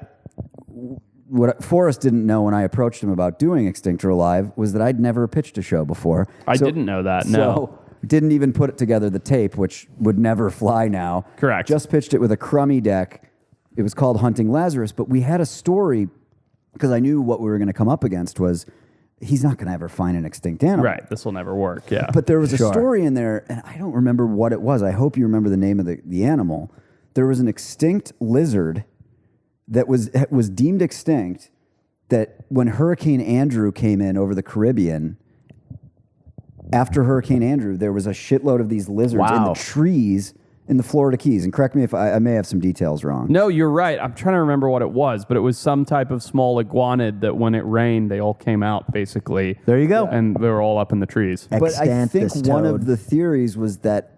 Speaker 3: What Forrest didn't know when I approached him about doing Extinct or Alive was that I'd never pitched a show before.
Speaker 2: I didn't know that, no.
Speaker 3: So didn't even put it together the tape, which would never fly now.
Speaker 2: Correct.
Speaker 3: Just pitched it with a crummy deck. It was called Hunting Lazarus, but we had a story because I knew what we were going to come up against was he's not going to ever find an extinct animal.
Speaker 2: Right. This will never work. Yeah.
Speaker 3: But there was
Speaker 1: Sure.
Speaker 3: a story in there, and I don't remember what it was. I hope you remember the name of the animal. There was an extinct lizard that was deemed extinct, that when Hurricane Andrew came in over the Caribbean, after Hurricane Andrew, there was a shitload of these lizards in
Speaker 1: Wow.
Speaker 3: the trees in the Florida Keys. And correct me if I may have some details wrong.
Speaker 2: No, you're right. I'm trying to remember what it was, but it was some type of small iguanid that when it rained, they all came out basically.
Speaker 1: There you go.
Speaker 2: And they were all up in the trees.
Speaker 3: But I
Speaker 1: Extant
Speaker 3: think
Speaker 1: this
Speaker 3: one
Speaker 1: toad.
Speaker 3: of the theories was that,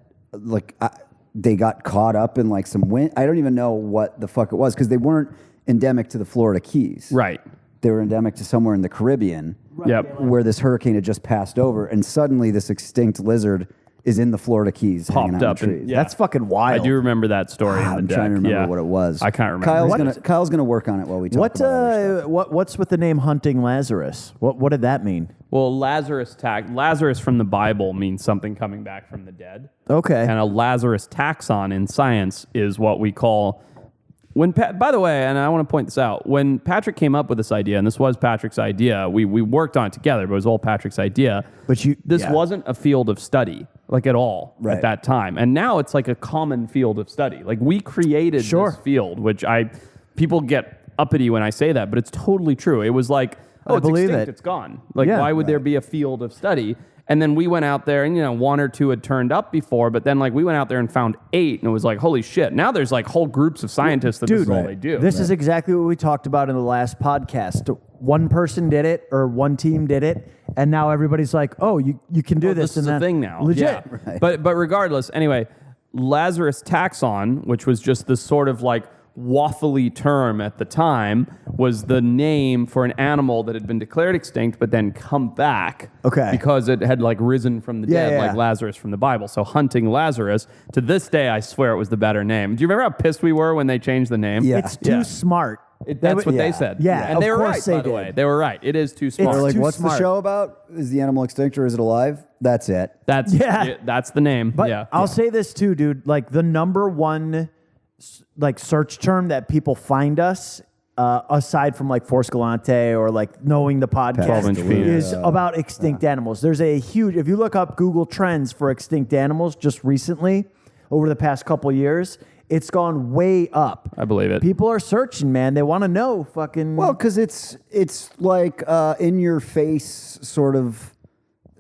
Speaker 3: they got caught up in like some wind. I don't even know what the fuck it was because they weren't endemic to the Florida Keys.
Speaker 2: Right.
Speaker 3: They were endemic to somewhere in the Caribbean
Speaker 2: Yep.
Speaker 3: where this hurricane had just passed over, and suddenly this extinct lizard is in the Florida Keys hanging
Speaker 2: Popped
Speaker 3: out
Speaker 2: up
Speaker 3: in
Speaker 2: and-
Speaker 3: trees.
Speaker 2: yeah.
Speaker 1: That's fucking wild.
Speaker 2: I do remember that story in the
Speaker 3: I'm
Speaker 2: deck.
Speaker 3: trying to remember
Speaker 2: yeah.
Speaker 3: what it was.
Speaker 2: I can't remember.
Speaker 3: Kyle's gonna work on it while we talk about other stuff.
Speaker 1: What's with the name Hunting Lazarus? What did that mean?
Speaker 2: Well, Lazarus from the Bible means something coming back from the dead.
Speaker 1: Okay.
Speaker 2: And a Lazarus taxon in science is what we call by the way, and I want to point this out, when Patrick came up with this idea, and this was Patrick's idea, we worked on it together, but it was all Patrick's idea.
Speaker 1: But
Speaker 2: this wasn't a field of study, like at all,
Speaker 3: Right.
Speaker 2: at that time. And now it's like a common field of study. Like we created this field, which people get uppity when I say that, but it's totally true. It was like,
Speaker 1: I
Speaker 2: it's
Speaker 1: believe
Speaker 2: extinct,
Speaker 1: it.
Speaker 2: it's gone. Like
Speaker 1: Yeah.
Speaker 2: why would there be a field of study? And then we went out there and, one or two had turned up before, but then like we went out there and found 8 and it was like, holy shit. Now there's like whole groups of scientists that this is all they do.
Speaker 1: This is exactly what we talked about in the last podcast. One person did it or one team did it, and now everybody's like, oh, you can do this.
Speaker 2: This is
Speaker 1: and
Speaker 2: a
Speaker 1: then-
Speaker 2: thing now.
Speaker 1: Legit.
Speaker 2: Yeah.
Speaker 3: Right.
Speaker 2: But regardless, anyway, Lazarus taxon, which was just this sort of like waffly term at the time, was the name for an animal that had been declared extinct but then come back.
Speaker 1: Okay.
Speaker 2: Because it had like risen from the dead,
Speaker 1: Yeah.
Speaker 2: like Lazarus from the Bible. So Hunting Lazarus, to this day, I swear it was the better name. Do you remember how pissed we were when they changed the name?
Speaker 3: Yeah.
Speaker 1: It's too smart.
Speaker 2: That's what they said.
Speaker 1: Yeah,
Speaker 2: And
Speaker 1: of
Speaker 2: they were
Speaker 1: course
Speaker 2: right,
Speaker 1: they
Speaker 2: by the
Speaker 1: did.
Speaker 2: way. They were right. It is too smart.
Speaker 3: They're like,
Speaker 1: too
Speaker 3: what's
Speaker 1: smart.
Speaker 3: the show about? Is the animal extinct or is it alive? That's it.
Speaker 2: That's the name.
Speaker 1: But
Speaker 2: yeah.
Speaker 1: I'll say this too, dude. Like the number one like search term that people find us, aside from like Forrest Galante or like knowing the podcast,
Speaker 2: 12-inch penis.
Speaker 1: is about extinct animals. There's a huge. If you look up Google Trends for extinct animals, just recently, over the past couple years, it's gone way up.
Speaker 2: I believe it.
Speaker 1: People are searching, man. They want to know fucking.
Speaker 3: Well, because it's like in your face sort of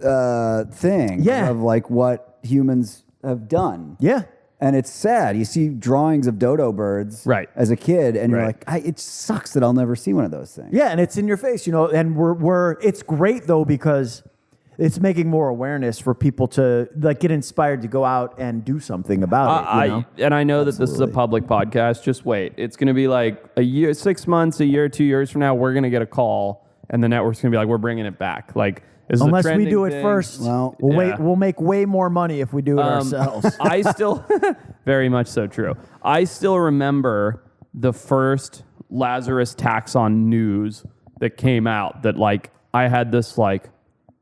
Speaker 3: thing
Speaker 1: Yeah.
Speaker 3: of like what humans have done.
Speaker 1: yeah.
Speaker 3: And it's sad. You see drawings of dodo birds
Speaker 2: Right.
Speaker 3: as a kid, and you're
Speaker 2: Right.
Speaker 3: like, it sucks that I'll never see one of those things.
Speaker 1: Yeah, and it's in your face, and we're it's great though because it's making more awareness for people to like get inspired to go out and do something about it.
Speaker 2: I know that this is a public podcast. Just wait. It's going to be like a year, 6 months, a year, 2 years from now, we're going to get a call and the network's going to be like, we're bringing it back. Like, this is a
Speaker 1: Unless we
Speaker 2: trending
Speaker 1: do it
Speaker 2: thing.
Speaker 1: first,
Speaker 3: Well,
Speaker 1: we'll make way more money if we do it ourselves.
Speaker 2: I still, very much so true. I still remember the first Lazarus taxon news that came out that like, I had this like,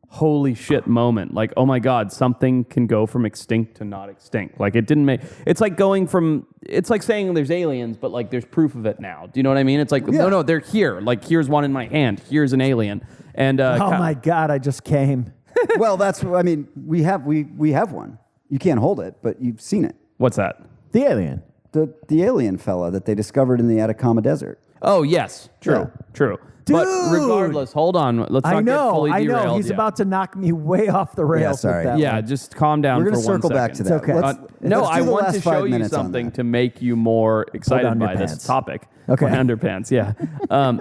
Speaker 2: holy shit moment. Like, oh my God, something can go from extinct to not extinct. Like it didn't make, it's like saying there's aliens, but like there's proof of it now. Do you know what I mean? It's like, no, they're here. Like here's one in my hand. Here's an alien. And
Speaker 1: Oh my God, I just came.
Speaker 3: Well, we have one. You can't hold it, but you've seen it.
Speaker 2: what's that?
Speaker 1: The alien.
Speaker 3: The alien fella that they discovered in the Atacama Desert.
Speaker 2: Oh, yes. True. But
Speaker 1: Dude!
Speaker 2: regardless, hold on. Let's not get fully
Speaker 1: I
Speaker 2: derailed.
Speaker 1: know. He's
Speaker 2: yet.
Speaker 1: about to knock me way off the rails.
Speaker 3: sorry.
Speaker 1: With that
Speaker 2: Yeah,
Speaker 1: one.
Speaker 2: just calm down
Speaker 3: We're
Speaker 2: for
Speaker 3: going to
Speaker 2: 1
Speaker 3: circle back to
Speaker 2: second.
Speaker 3: that.
Speaker 1: okay.
Speaker 2: No,
Speaker 3: let's
Speaker 2: I
Speaker 3: do the
Speaker 2: want
Speaker 3: last
Speaker 2: to
Speaker 3: 5
Speaker 2: show you
Speaker 3: minutes on
Speaker 2: something
Speaker 3: that.
Speaker 2: to make you more excited
Speaker 1: on your
Speaker 2: by this
Speaker 1: pants.
Speaker 2: topic.
Speaker 1: Okay.
Speaker 2: Put on underpants, yeah.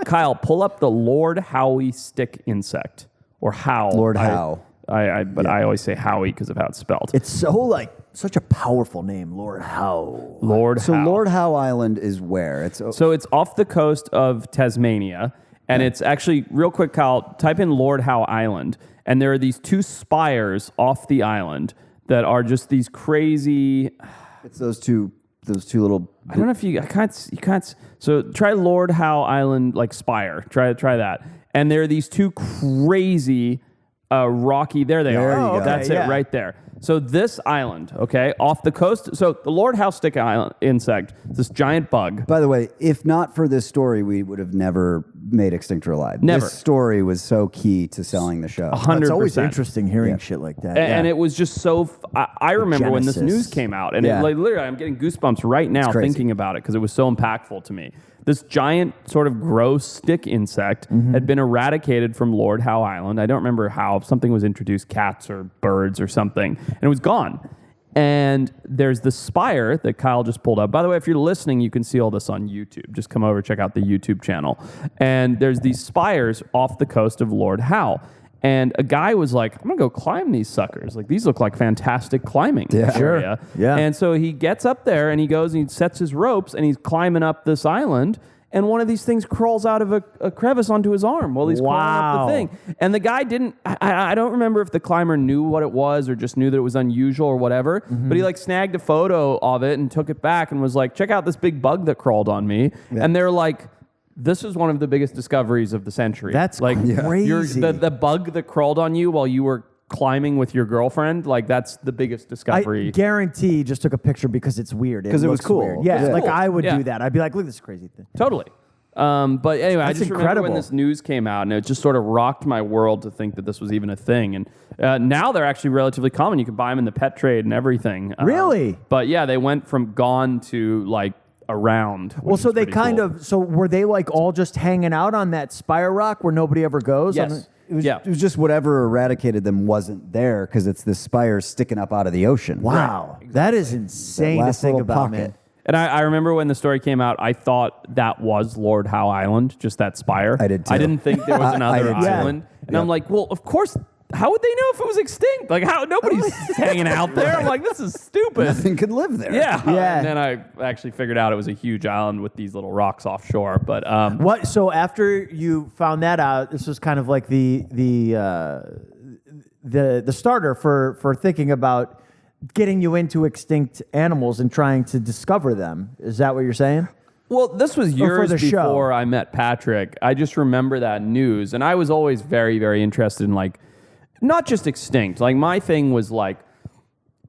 Speaker 2: Kyle, pull up the Lorde Howe stick insect, or Howe.
Speaker 3: Lord Howe.
Speaker 2: But I always say Howie because of how it's spelled.
Speaker 1: It's so like such a powerful name, Lord Howe.
Speaker 2: Lorde
Speaker 3: So
Speaker 2: Howe.
Speaker 3: Lord Howe Island is where? It's
Speaker 2: So it's off the coast of Tasmania, and it's actually, real quick, Kyle, type in Lord Howe Island, and there are these 2 spires off the island that are just these crazy.
Speaker 3: it's those two little.
Speaker 2: I don't know if you can't. So try Lord Howe Island like spire. Try that. And there are these 2 crazy rocky. There they
Speaker 3: There
Speaker 2: are.
Speaker 3: you go.
Speaker 2: That's
Speaker 1: Okay,
Speaker 2: it
Speaker 1: yeah.
Speaker 2: right there. So this island, okay, off the coast. So the Lord Howe stick island insect, this giant bug.
Speaker 3: By the way, if not for this story, we would have never made Extinct or Alive.
Speaker 2: Never.
Speaker 3: This story was so key to selling the show.
Speaker 2: 100%.
Speaker 1: It's always interesting hearing shit like that.
Speaker 2: And it was just so. I remember when this
Speaker 1: Genesis.
Speaker 2: news came out, and
Speaker 3: Yeah.
Speaker 2: it, like literally, I'm getting goosebumps right now
Speaker 3: crazy.
Speaker 2: thinking about it because it was so impactful to me. This giant, sort of gross stick insect had been eradicated from Lord Howe Island. I don't remember how. Something was introduced, cats or birds or something, and it was gone. And there's the spire that Kyle just pulled up. By the way, if you're listening, you can see all this on YouTube. Just come over, check out the YouTube channel. And there's these spires off the coast of Lord Howe. And a guy was like, I'm going to go climb these suckers. Like, these look like fantastic climbing area.
Speaker 1: Yeah.
Speaker 2: And so he gets up there and he goes and he sets his ropes and he's climbing up this island. and one of these things crawls out of a crevice onto his arm while he's crawling up the thing. And the guy didn't, I don't remember if the climber knew what it was or just knew that it was unusual or whatever, but he like snagged a photo of it and took it back and was like, check out this big bug that crawled on me. Yeah. And they're like, this is one of the biggest discoveries of the century.
Speaker 1: That's
Speaker 2: like
Speaker 1: crazy.
Speaker 2: The bug that crawled on you while you were climbing with your girlfand, like that's the biggest discovery.
Speaker 1: I guarantee he just took a picture because it's weird.
Speaker 3: Because it was cool.
Speaker 1: Weird. Yeah,
Speaker 3: Yeah.
Speaker 1: like
Speaker 2: Cool.
Speaker 1: I would
Speaker 2: Yeah.
Speaker 1: do that. I'd be like, look at this crazy thing.
Speaker 2: Totally. But anyway, I
Speaker 1: That's
Speaker 2: just remember
Speaker 1: incredible.
Speaker 2: when this news came out, and it just sort of rocked my world to think that this was even a thing. And now they're actually relatively common. You can buy them in the pet trade and everything.
Speaker 1: Really?
Speaker 2: But yeah, they went from gone to like around.
Speaker 1: Well, so they
Speaker 2: cool.
Speaker 1: so were they like all just hanging out on that Spire Rock where nobody ever goes?
Speaker 2: Yes.
Speaker 3: It was just whatever eradicated them wasn't there because it's this spire sticking up out of the ocean.
Speaker 1: Wow. That is insane to
Speaker 3: last
Speaker 1: think
Speaker 3: little
Speaker 1: about,
Speaker 3: pocket.
Speaker 1: man.
Speaker 2: And I remember when the story came out, I thought that was Lord Howe Island, just that spire.
Speaker 3: I did too.
Speaker 2: I didn't think there was
Speaker 3: I
Speaker 2: another
Speaker 3: did too.
Speaker 2: island. And I'm like, well, of course. How would they know if it was extinct? Like, how nobody's hanging out there. I'm like, this is stupid.
Speaker 3: Nothing could live there.
Speaker 2: Yeah.
Speaker 1: Yeah.
Speaker 2: And then I actually figured out it was a huge island with these little rocks offshore. But
Speaker 1: What? So after you found that out, this was kind of like the starter for thinking about getting you into extinct animals and trying to discover them. Is that what you're saying?
Speaker 2: well, this was
Speaker 1: for
Speaker 2: years
Speaker 1: the show?
Speaker 2: before I met Patrick. I just remember that news, and I was always very, very interested in like not just extinct. Like my thing was like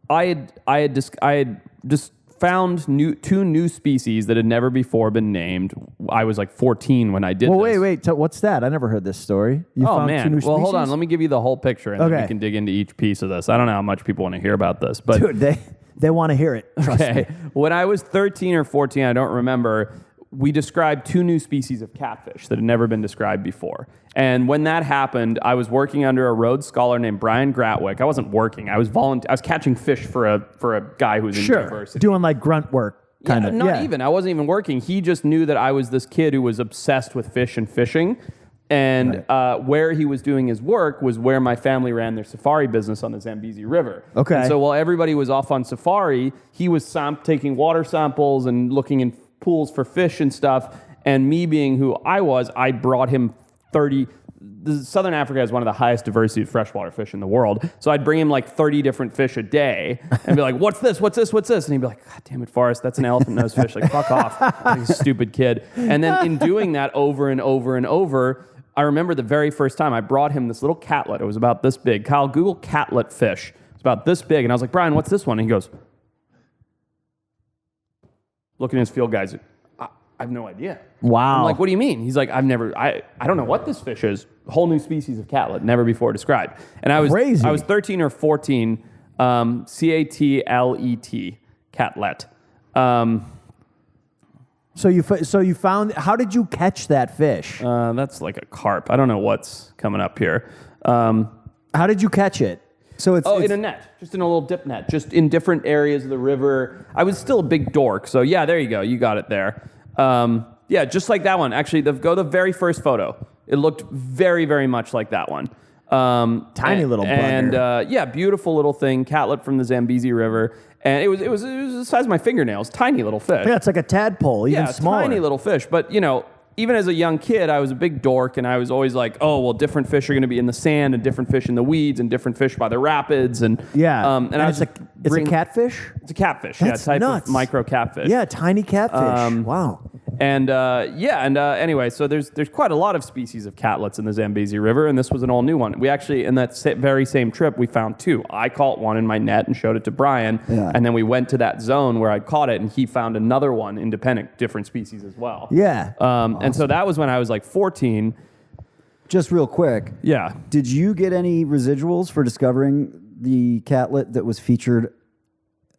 Speaker 2: I had just found two new species that had never before been named. I was like 14 when I did.
Speaker 1: Well,
Speaker 2: this.
Speaker 1: wait. What's that? I never heard this story. You
Speaker 2: Oh
Speaker 1: found
Speaker 2: man!
Speaker 1: two new
Speaker 2: Well, hold on.
Speaker 1: species?
Speaker 2: Let me give you the whole picture, and then
Speaker 1: Okay.
Speaker 2: we can dig into each piece of this. I don't know how much people want to hear about this, but
Speaker 1: Dude, they want to hear it. Trust me.
Speaker 2: okay. When I was 13 or 14, I don't remember, we described two new species of catfish that had never been described before. And when that happened, I was working under a Rhodes Scholar named Brian Gratwick. I wasn't working. I was catching fish for a guy who was in
Speaker 1: Sure.
Speaker 2: university.
Speaker 1: Doing like grunt work, kind of.
Speaker 2: Not even. I wasn't even working. He just knew that I was this kid who was obsessed with fish and fishing. And where he was doing his work was where my family ran their safari business on the Zambezi River.
Speaker 1: Okay.
Speaker 2: And so while everybody was off on safari, he was taking water samples and looking in pools for fish and stuff. And me being who I was, I brought him 30... Southern Africa has one of the highest diversity of freshwater fish in the world. So I'd bring him like 30 different fish a day and be like, what's this? What's this? What's this? And he'd be like, God damn it, Forrest, that's an elephant nose fish. Like, fuck off. Like, you stupid kid. And then in doing that over and over and over, I remember the very first time I brought him this little catlet. It was about this big. Kyle, Google catlet fish. It's about this big. And I was like, Brian, what's this one? And he goes, looking at his field guys, I have no idea.
Speaker 1: Wow.
Speaker 2: I'm like, what do you mean? He's like, I don't know what this fish is. Whole new species of catlet, never before described. And I was
Speaker 1: Crazy.
Speaker 2: I was 13 or 14, catlet, catlet.
Speaker 1: So you found. How did you catch that fish?
Speaker 2: That's like a carp. I don't know what's coming up here.
Speaker 1: How did you catch it?
Speaker 3: So it's
Speaker 2: In a net, just in a little dip net, just in different areas of the river. I was still a big dork, so yeah, there you go. You got it there. Yeah, just like that one. Actually, go to the very first photo. It looked very, very much like that one.
Speaker 1: Tiny little bugger.
Speaker 2: And yeah, beautiful little thing, catlet from the Zambezi River. And it was the size of my fingernails, tiny little fish.
Speaker 1: Yeah, it's like a tadpole, even
Speaker 2: Yeah,
Speaker 1: smaller.
Speaker 2: tiny little fish. But, you know, even as a young kid, I was a big dork, and I was always like, oh, well, different fish are going to be in the sand, and different fish in the weeds, and different fish by the rapids. And
Speaker 1: Yeah,
Speaker 2: and I was
Speaker 1: it's a catfish.
Speaker 2: It's a catfish.
Speaker 1: That's
Speaker 2: yeah, type
Speaker 1: nuts.
Speaker 2: of micro catfish.
Speaker 1: Yeah, tiny catfish. Wow.
Speaker 2: And anyway, so there's quite a lot of species of catlets in the Zambezi River, and this was an all new one. We actually, in that very same trip, we found two. I caught one in my net and showed it to Brian, and then we went to that zone where I caught it, and he found another one, independent, different species as well.
Speaker 1: Yeah.
Speaker 2: And so that was when I was like 14.
Speaker 3: just real quick.
Speaker 2: Yeah.
Speaker 3: Did you get any residuals for discovering the catlet that was featured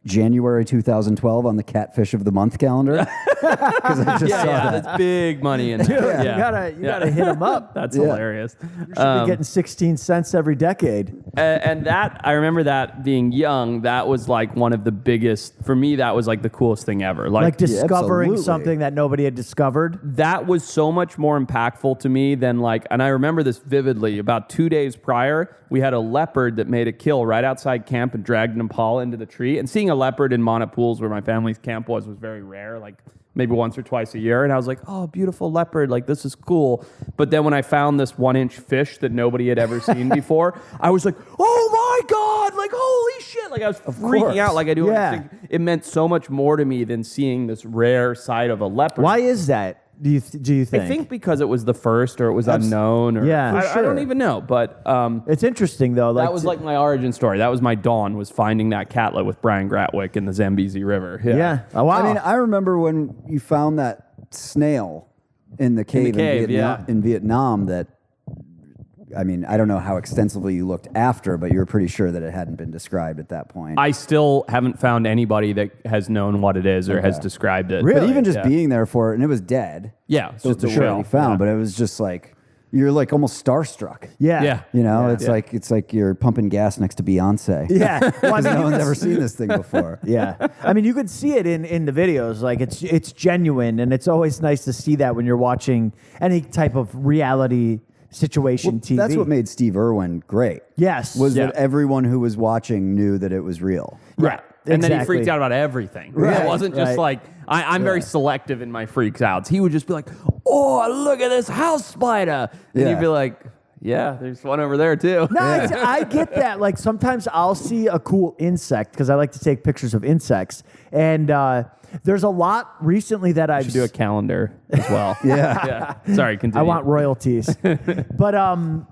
Speaker 3: January 2012 on the Catfish of the Month calendar? Because I just saw that.
Speaker 2: that's big money in there.
Speaker 1: Dude, you gotta hit them up.
Speaker 2: That's hilarious.
Speaker 1: You should be getting 16 cents every decade.
Speaker 2: And that, I remember that being young, that was like one of the biggest, for me, that was like the coolest thing ever.
Speaker 1: Like discovering
Speaker 3: absolutely.
Speaker 1: something that nobody had discovered.
Speaker 2: That was so much more impactful to me than like, and I remember this vividly, about 2 days prior, we had a leopard that made a kill right outside camp and dragged an impala into the tree. And seeing a leopard in Mana Pools, where my family's camp was very rare. Like, maybe once or twice a year. And I was like, oh, beautiful leopard. Like, this is cool. But then when I found this 1-inch fish that nobody had ever seen before, I was like, oh my God, like, holy shit. Like, I was freaking out like I do.
Speaker 1: Yeah.
Speaker 2: It meant so much more to me than seeing this rare side of a leopard.
Speaker 1: Why is that? Do you think?
Speaker 2: I think because it was the first, or it was unknown, or
Speaker 1: Yeah,
Speaker 2: I don't even know. But
Speaker 1: it's interesting though. Like
Speaker 2: that was like my origin story. That was my dawn, was finding that catlet with Brian Gratwick in the Zambezi River.
Speaker 1: yeah. Oh, wow.
Speaker 3: I mean, I remember when you found that snail in the cave, in Vietnam that, I mean, I don't know how extensively you looked after, but you were pretty sure that it hadn't been described at that point.
Speaker 2: I still haven't found anybody that has known what it is or has described it.
Speaker 1: Really?
Speaker 3: But even just being there for it, and it was dead.
Speaker 2: Yeah, it's
Speaker 3: So
Speaker 2: just a
Speaker 3: sure
Speaker 2: whale.
Speaker 3: you found,
Speaker 2: Yeah.
Speaker 3: but it was just like, you're like almost starstruck.
Speaker 1: yeah.
Speaker 2: Yeah.
Speaker 3: You know,
Speaker 1: Yeah.
Speaker 3: it's like you're pumping gas next to Beyonce.
Speaker 1: Yeah. Well, I mean,
Speaker 3: No
Speaker 1: you
Speaker 3: one's
Speaker 1: could
Speaker 3: ever seen this thing before.
Speaker 1: Yeah, I mean, you could see it in the videos. Like it's genuine, and it's always nice to see that when you're watching any type of reality situation TV.
Speaker 3: That's what made Steve Irwin great.
Speaker 1: Yes.
Speaker 3: Was
Speaker 2: Yeah.
Speaker 3: that everyone who was watching knew that it was real.
Speaker 2: Right. And then he
Speaker 1: exactly.
Speaker 2: freaked out about everything.
Speaker 1: Right,
Speaker 2: It wasn't just
Speaker 1: right.
Speaker 2: like, I'm very selective in my freaks outs. He would just be like, oh, look at this house spider. And
Speaker 3: Yeah.
Speaker 2: you'd be like, yeah, there's one over there too.
Speaker 1: No, I get that. Like sometimes I'll see a cool insect because I like to take pictures of insects, and there's a lot recently that I've
Speaker 2: should do a calendar as well.
Speaker 3: Yeah.
Speaker 2: Yeah. Sorry, continue.
Speaker 1: I want royalties. But and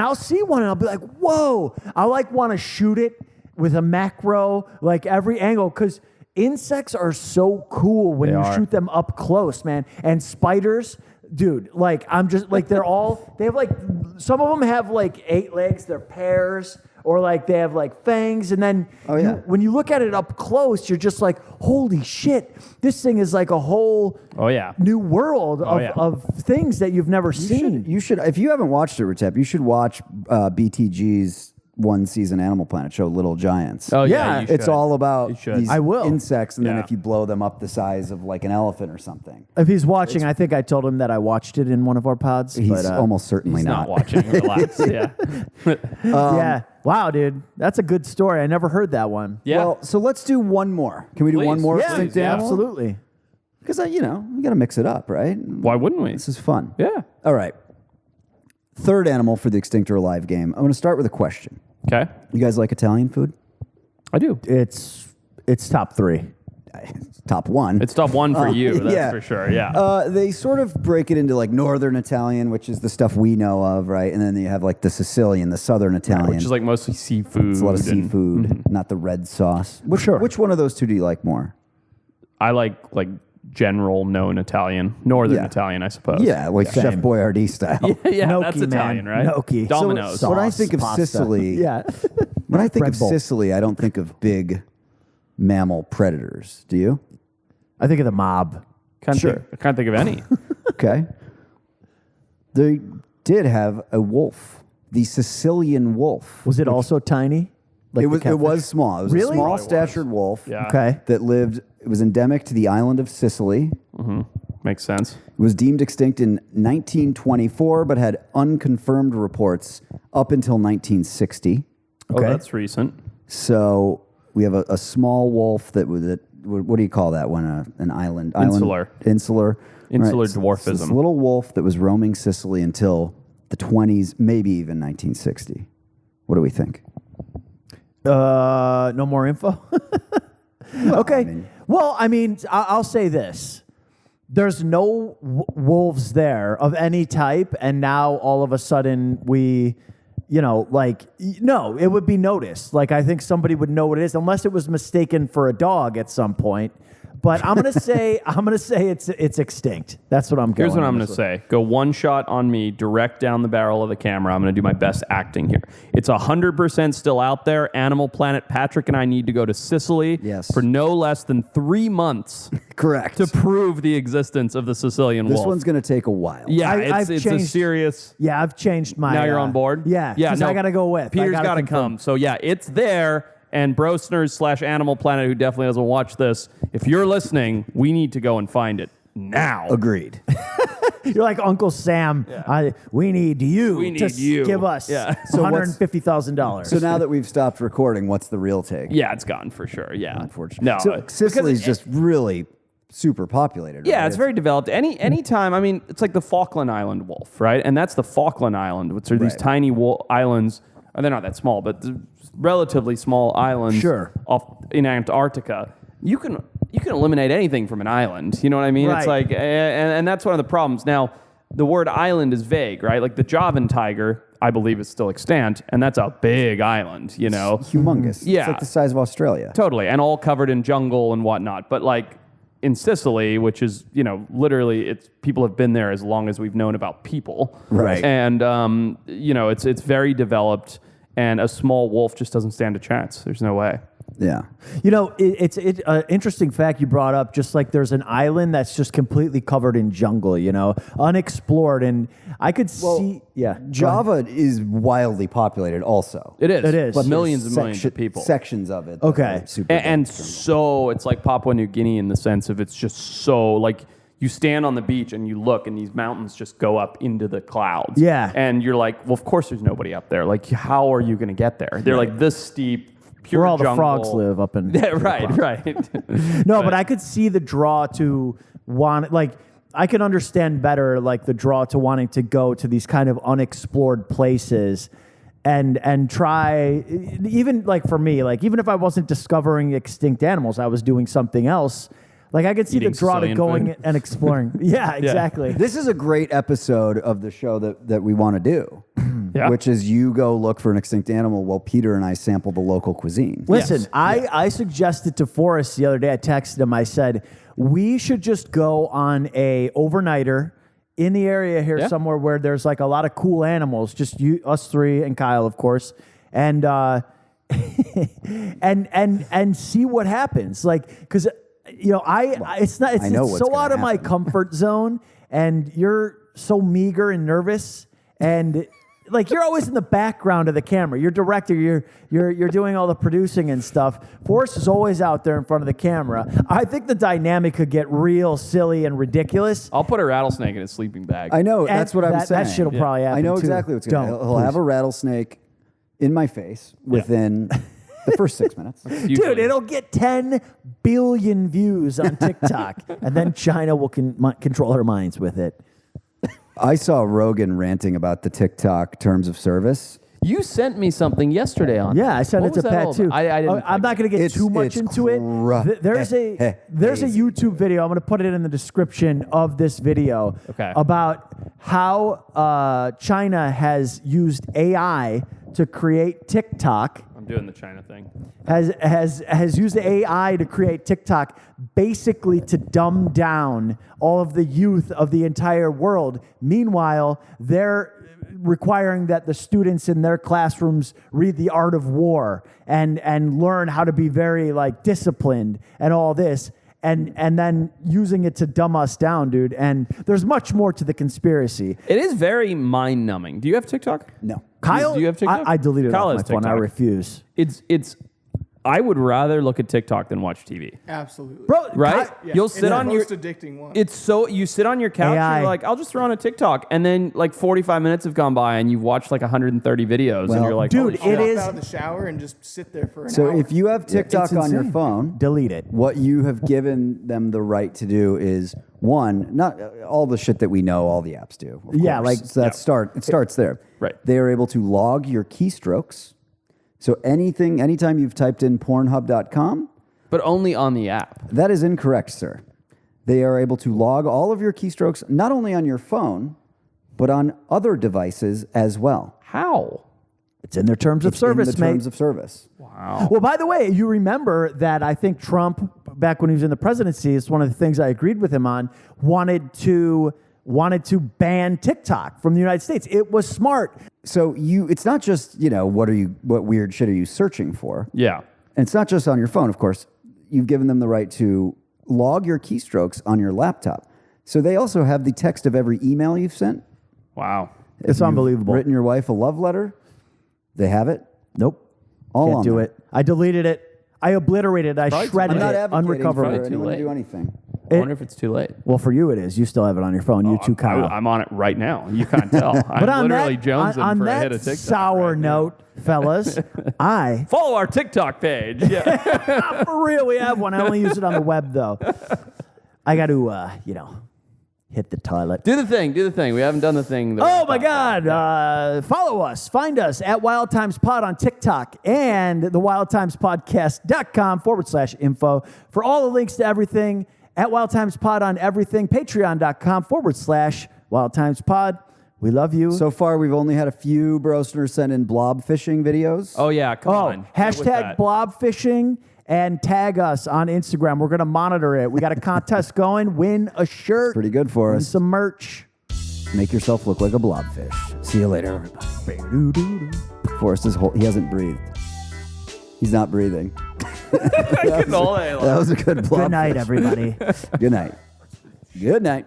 Speaker 1: I'll see one and I'll be like, whoa. I like want to shoot it with a macro, like every angle, because insects are so cool when
Speaker 2: They
Speaker 1: you
Speaker 2: are.
Speaker 1: shoot them up close, man. And spiders, dude, like I'm just like they have like some of them have like 8 legs, they're pairs. Or like they have like fangs, and then when you look at it up close, you're just like, holy shit, this thing is like a whole new world of things that you've never seen.
Speaker 3: You should, if you haven't watched it, Retep, you should watch BTG's one-season Animal Planet show, Little Giants.
Speaker 2: Oh,
Speaker 1: Yeah,
Speaker 2: yeah.
Speaker 3: It's all about these
Speaker 1: I will.
Speaker 3: insects, and then
Speaker 2: Yeah.
Speaker 3: if you blow them up the size of like an elephant or something.
Speaker 1: If he's watching, I think I told him that I watched it in one of our pods.
Speaker 3: He's
Speaker 1: but,
Speaker 3: almost certainly
Speaker 2: He's not watching. Relax. Yeah.
Speaker 1: yeah. Wow, dude. That's a good story. I never heard that one.
Speaker 2: Yeah.
Speaker 3: Well, so let's do one more. Can we do one
Speaker 2: Please.
Speaker 3: more
Speaker 2: Yeah,
Speaker 3: extinct
Speaker 2: please, yeah.
Speaker 3: animal?
Speaker 1: Absolutely.
Speaker 3: Because, we got to mix it up, right?
Speaker 2: Why wouldn't we?
Speaker 3: This is fun.
Speaker 2: Yeah.
Speaker 3: All right. Third animal for the Extinct or Alive game. I'm going to start with a question.
Speaker 2: Okay.
Speaker 3: You guys like Italian food?
Speaker 2: I do.
Speaker 1: It's top 3.
Speaker 3: Top 1.
Speaker 2: It's top 1 for you. That's
Speaker 3: yeah.
Speaker 2: for sure. Yeah.
Speaker 3: They sort of break it into like Northern Italian, which is the stuff we know of, right? And then you have like the Sicilian, the Southern Italian.
Speaker 2: Which is like mostly seafood.
Speaker 3: It's a lot of
Speaker 2: and-
Speaker 3: seafood, not the red sauce. Which one of those two do you like more?
Speaker 2: I like general known Italian, Northern
Speaker 3: Yeah.
Speaker 2: Italian, I suppose.
Speaker 3: Yeah, like Chef Boyardee style.
Speaker 2: Yeah,
Speaker 1: Gnocchi,
Speaker 2: that's
Speaker 1: man.
Speaker 2: Italian, right?
Speaker 1: Gnocchi.
Speaker 2: Domino's.
Speaker 3: So when I
Speaker 1: Sauce,
Speaker 3: think of
Speaker 1: pasta.
Speaker 3: Sicily,
Speaker 1: Yeah.
Speaker 3: when I think
Speaker 1: Red
Speaker 3: of
Speaker 1: Bull.
Speaker 3: Sicily, I don't think of big mammal predators. Do you?
Speaker 1: I think of the mob.
Speaker 2: I
Speaker 3: Sure.
Speaker 2: can't think of any.
Speaker 3: Okay. They did have a wolf, the Sicilian wolf.
Speaker 1: Was it also tiny? Like
Speaker 3: It
Speaker 1: the
Speaker 3: was. It
Speaker 1: catfish?
Speaker 3: was small. It was
Speaker 1: Really?
Speaker 3: a small
Speaker 2: Probably was.
Speaker 3: statured wolf.
Speaker 2: Yeah.
Speaker 1: Okay.
Speaker 3: That lived. It was endemic to the island of Sicily.
Speaker 2: Makes sense.
Speaker 3: It was deemed extinct in 1924, but had unconfirmed reports up until 1960.
Speaker 2: Oh,
Speaker 1: Okay.
Speaker 2: that's recent.
Speaker 3: So we have a small wolf that was. What do you call that one? An island?
Speaker 2: Insular.
Speaker 3: Insular.
Speaker 2: Insular
Speaker 3: So
Speaker 2: dwarfism.
Speaker 3: this little wolf that was roaming Sicily until the 20s, maybe even 1960. What do we think?
Speaker 1: No more info? Okay.
Speaker 3: I mean-
Speaker 1: Well, I mean, I'll say this. There's no wolves there of any type, and now all of a sudden we, no, it would be noticed. Like, I think somebody would know what it is, unless it was mistaken for a dog at some point. But I'm gonna say it's extinct. That's what I'm going.
Speaker 2: Here's what I'm going
Speaker 1: with.
Speaker 2: to say. Go one shot on me, direct down the barrel of the camera. I'm going to do my best acting here. It's 100% still out there. Animal Planet. Patrick and I need to go to Sicily
Speaker 3: Yes.
Speaker 2: for no less than 3 months
Speaker 3: Correct.
Speaker 2: to prove the existence of the Sicilian
Speaker 3: This
Speaker 2: wolf.
Speaker 3: one's going to take a while.
Speaker 2: Yeah,
Speaker 1: I've
Speaker 2: it's a
Speaker 1: changed-
Speaker 2: serious...
Speaker 1: Yeah, I've changed my.
Speaker 2: Now you're on board?
Speaker 1: Yeah,
Speaker 2: Yeah.
Speaker 1: 'cause I gotta go with.
Speaker 2: Peter's
Speaker 1: got
Speaker 2: to come. So, yeah, it's there. And brosteners / Animal Planet, who definitely doesn't watch this, if you're listening, we need to go and find it now.
Speaker 3: Agreed.
Speaker 1: You're like Uncle Sam. We need you
Speaker 2: We
Speaker 1: to
Speaker 2: need you.
Speaker 1: give us
Speaker 2: Yeah.
Speaker 3: So what's-
Speaker 1: $150,000.
Speaker 3: So now that we've stopped recording, what's the real take?
Speaker 2: Yeah, it's gone for sure. Yeah.
Speaker 3: Unfortunately.
Speaker 2: No.
Speaker 3: So Sicily's just really super populated.
Speaker 2: Yeah,
Speaker 3: right?
Speaker 2: it's very developed. Anytime, I mean, it's like the Falkland Island wolf, right? And that's the Falkland Island, which are these
Speaker 3: Right.
Speaker 2: tiny islands. They're not that small, but relatively small islands
Speaker 1: Sure.
Speaker 2: off in Antarctica. You can eliminate anything from an island. You know what I mean?
Speaker 1: Right.
Speaker 2: It's like, and that's one of the problems. Now, the word island is vague, right? Like the Javan tiger, I believe, is still extant, and that's a big island. You know,
Speaker 3: humongous.
Speaker 2: Yeah.
Speaker 3: It's like the size of Australia.
Speaker 2: totally, and all covered in jungle and whatnot. But like in Sicily, which is, you know, literally, it's people have been there as long as we've known about people.
Speaker 3: Right.
Speaker 2: And you know, it's very developed, and a small wolf just doesn't stand a chance. There's no way.
Speaker 3: Yeah.
Speaker 1: You know, it's interesting fact you brought up. Just like there's an island that's just completely covered in jungle, you know, unexplored, and I could see. Yeah,
Speaker 3: Java is wildly populated also.
Speaker 2: It is.
Speaker 1: It is.
Speaker 2: But
Speaker 1: But
Speaker 2: millions and millions of people.
Speaker 3: Sections of it. that
Speaker 1: Okay.
Speaker 3: are super
Speaker 2: And
Speaker 3: dense.
Speaker 2: so it's like Papua New Guinea in the sense of it's just so like you stand on the beach and you look and these mountains just go up into the clouds.
Speaker 1: Yeah.
Speaker 2: And you're like, well, of course there's nobody up there. Like, how are you going to get there? They're like this steep, pure
Speaker 1: where all the
Speaker 2: jungle.
Speaker 1: frogs live up in.
Speaker 2: Yeah, right.
Speaker 1: No, but I could see the draw to want, like, I can understand better, like, the draw to wanting to go to these kind of unexplored places and try, even, like, for me, like, even if I wasn't discovering extinct animals, I was doing something else. Like, I could see
Speaker 2: Eating
Speaker 1: the draw to
Speaker 2: Sicilian
Speaker 1: going
Speaker 2: food.
Speaker 1: and exploring. Yeah, exactly.
Speaker 3: This is a great episode of the show that we want to do,
Speaker 2: Yeah.
Speaker 3: which is you go look for an extinct animal while Peter and I sample the local cuisine.
Speaker 1: Listen,
Speaker 2: Yes.
Speaker 1: I suggested to Forrest the other day, I texted him, I said, we should just go on a overnighter in the area here
Speaker 2: Yeah.
Speaker 1: somewhere where there's like a lot of cool animals, just us three and Kyle, of course, and and see what happens. Like, because, you know, it's
Speaker 3: I know
Speaker 1: it's
Speaker 3: what's
Speaker 1: so
Speaker 3: gonna
Speaker 1: out of my
Speaker 3: happen.
Speaker 1: comfort zone, and you're so meager and nervous, and like you're always in the background of the camera. You're director. You're doing all the producing and stuff. Forrest is always out there in front of the camera. I think the dynamic could get real silly and ridiculous.
Speaker 2: I'll put a rattlesnake in a sleeping bag.
Speaker 3: I know,
Speaker 1: And
Speaker 3: that's what I'm saying.
Speaker 1: That shit'll probably happen.
Speaker 3: I know
Speaker 1: too.
Speaker 3: exactly what's going to
Speaker 1: Don't,
Speaker 3: happen. He'll have a rattlesnake in my face within the first 6 minutes.
Speaker 1: Dude,
Speaker 2: Usually.
Speaker 1: it'll get 10 billion views on TikTok, and then China will control our minds with it.
Speaker 3: I saw Rogan ranting about the TikTok terms of service.
Speaker 2: You sent me something yesterday on
Speaker 1: Yeah, I sent
Speaker 2: What
Speaker 1: it to
Speaker 2: was that
Speaker 1: Pat
Speaker 2: all
Speaker 1: too.
Speaker 2: about? I didn't.
Speaker 1: I'm not going to get
Speaker 3: It's-
Speaker 1: too much
Speaker 3: it's
Speaker 1: into it. There's a
Speaker 3: crazy.
Speaker 1: YouTube video. I'm going to put it in the description of this video
Speaker 2: Okay.
Speaker 1: about how China has used AI to create TikTok.
Speaker 2: I'm doing the China thing.
Speaker 1: Has used AI to create TikTok basically to dumb down all of the youth of the entire world. Meanwhile, they're requiring that the students in their classrooms read The Art of War and learn how to be very like disciplined and all this. And then using it to dumb us down, dude. And there's much more to the conspiracy.
Speaker 2: It is very mind numbing. Do you have TikTok?
Speaker 3: No.
Speaker 1: Kyle,
Speaker 2: do you have TikTok?
Speaker 1: I deleted it
Speaker 2: Kyle
Speaker 1: off my
Speaker 2: has
Speaker 1: phone. I
Speaker 2: TikTok.
Speaker 1: refuse.
Speaker 2: It's. I would rather look at TikTok than watch TV.
Speaker 4: Absolutely.
Speaker 1: Bro,
Speaker 2: Right?
Speaker 4: Yeah,
Speaker 2: You'll
Speaker 4: it's
Speaker 2: sit
Speaker 4: the
Speaker 2: on your.
Speaker 4: most addicting one.
Speaker 2: It's so you sit on your couch
Speaker 1: AI.
Speaker 2: and you're like, I'll just throw on a TikTok, and then like 45 minutes have gone by and you've watched like 130 videos, and
Speaker 3: Well,
Speaker 2: you're like,
Speaker 1: dude,
Speaker 2: holy
Speaker 1: it
Speaker 2: shit.
Speaker 4: Hop
Speaker 1: is-
Speaker 4: out of the shower and just sit there for an
Speaker 3: So
Speaker 4: hour.
Speaker 3: if you have TikTok
Speaker 1: It's
Speaker 3: on your
Speaker 1: insane.
Speaker 3: phone,
Speaker 1: Delete it.
Speaker 3: what you have given them the right to do is one, not all the shit that we know all the apps do. Of
Speaker 1: Yeah,
Speaker 3: course.
Speaker 1: like-
Speaker 3: so it starts there.
Speaker 2: Right.
Speaker 3: They are able to log your keystrokes. So anytime you've typed in pornhub.com,
Speaker 2: But only on the app.
Speaker 3: that is incorrect, sir. They are able to log all of your keystrokes not only on your phone, but on other devices as well.
Speaker 2: How?
Speaker 1: It's in their terms of service,
Speaker 3: in the
Speaker 1: mate.
Speaker 3: terms of service.
Speaker 2: Wow.
Speaker 1: Well, by the way, you remember that I think Trump, back when he was in the presidency, it's one of the things I agreed with him on, wanted to ban TikTok from the United States. It was smart.
Speaker 3: So it's not just, what weird shit are you searching for?
Speaker 2: Yeah.
Speaker 3: And it's not just on your phone, of course. You've given them the right to log your keystrokes on your laptop. So they also have the text of every email you've sent.
Speaker 2: Wow.
Speaker 1: It's
Speaker 3: You've
Speaker 1: unbelievable.
Speaker 3: Written your wife a love letter. They have it.
Speaker 1: Nope.
Speaker 3: All
Speaker 1: Can't
Speaker 3: on
Speaker 1: do
Speaker 3: there.
Speaker 1: it. I deleted it. I obliterated it. I
Speaker 2: Probably
Speaker 1: shredded
Speaker 3: I'm not
Speaker 1: it.
Speaker 3: advocating for
Speaker 1: Unrecoverable.
Speaker 2: too
Speaker 3: anyone to
Speaker 2: late.
Speaker 3: do anything.
Speaker 2: I wonder if it's too late.
Speaker 1: Well, for you it is. You still have it on your phone. You too, Kyle.
Speaker 2: I'm on it right now. You can't tell. I'm
Speaker 1: but on
Speaker 2: literally
Speaker 1: that,
Speaker 2: jonesing
Speaker 1: on
Speaker 2: for a
Speaker 1: that
Speaker 2: hit of TikTok.
Speaker 1: sour
Speaker 2: right now.
Speaker 1: note, fellas, I
Speaker 2: Follow our TikTok page. Yeah.
Speaker 1: for real, we have one. I only use it on the web, though. I got to, hit the toilet.
Speaker 2: Do the thing. We haven't done the thing.
Speaker 1: Oh my God. Follow us. Find us at Wild Times Pod on TikTok and the wildtimespodcast.com/info for all the links to everything. At Wild Times Pod on everything. Patreon.com/Wild Times Pod. We love you.
Speaker 3: So far, we've only had a few brosteners send in blob fishing videos.
Speaker 2: Oh, yeah. Come on.
Speaker 1: Hashtag blob fishing and tag us on Instagram. We're going to monitor it. We got a contest going. Win a shirt.
Speaker 3: Pretty good for
Speaker 1: Win
Speaker 3: us.
Speaker 1: some merch.
Speaker 3: Make yourself look like a blobfish. See you later, everybody. Forrest he hasn't breathed. He's not breathing. That was a good blobfish.
Speaker 1: Good night, everybody.
Speaker 3: Good night. Good night.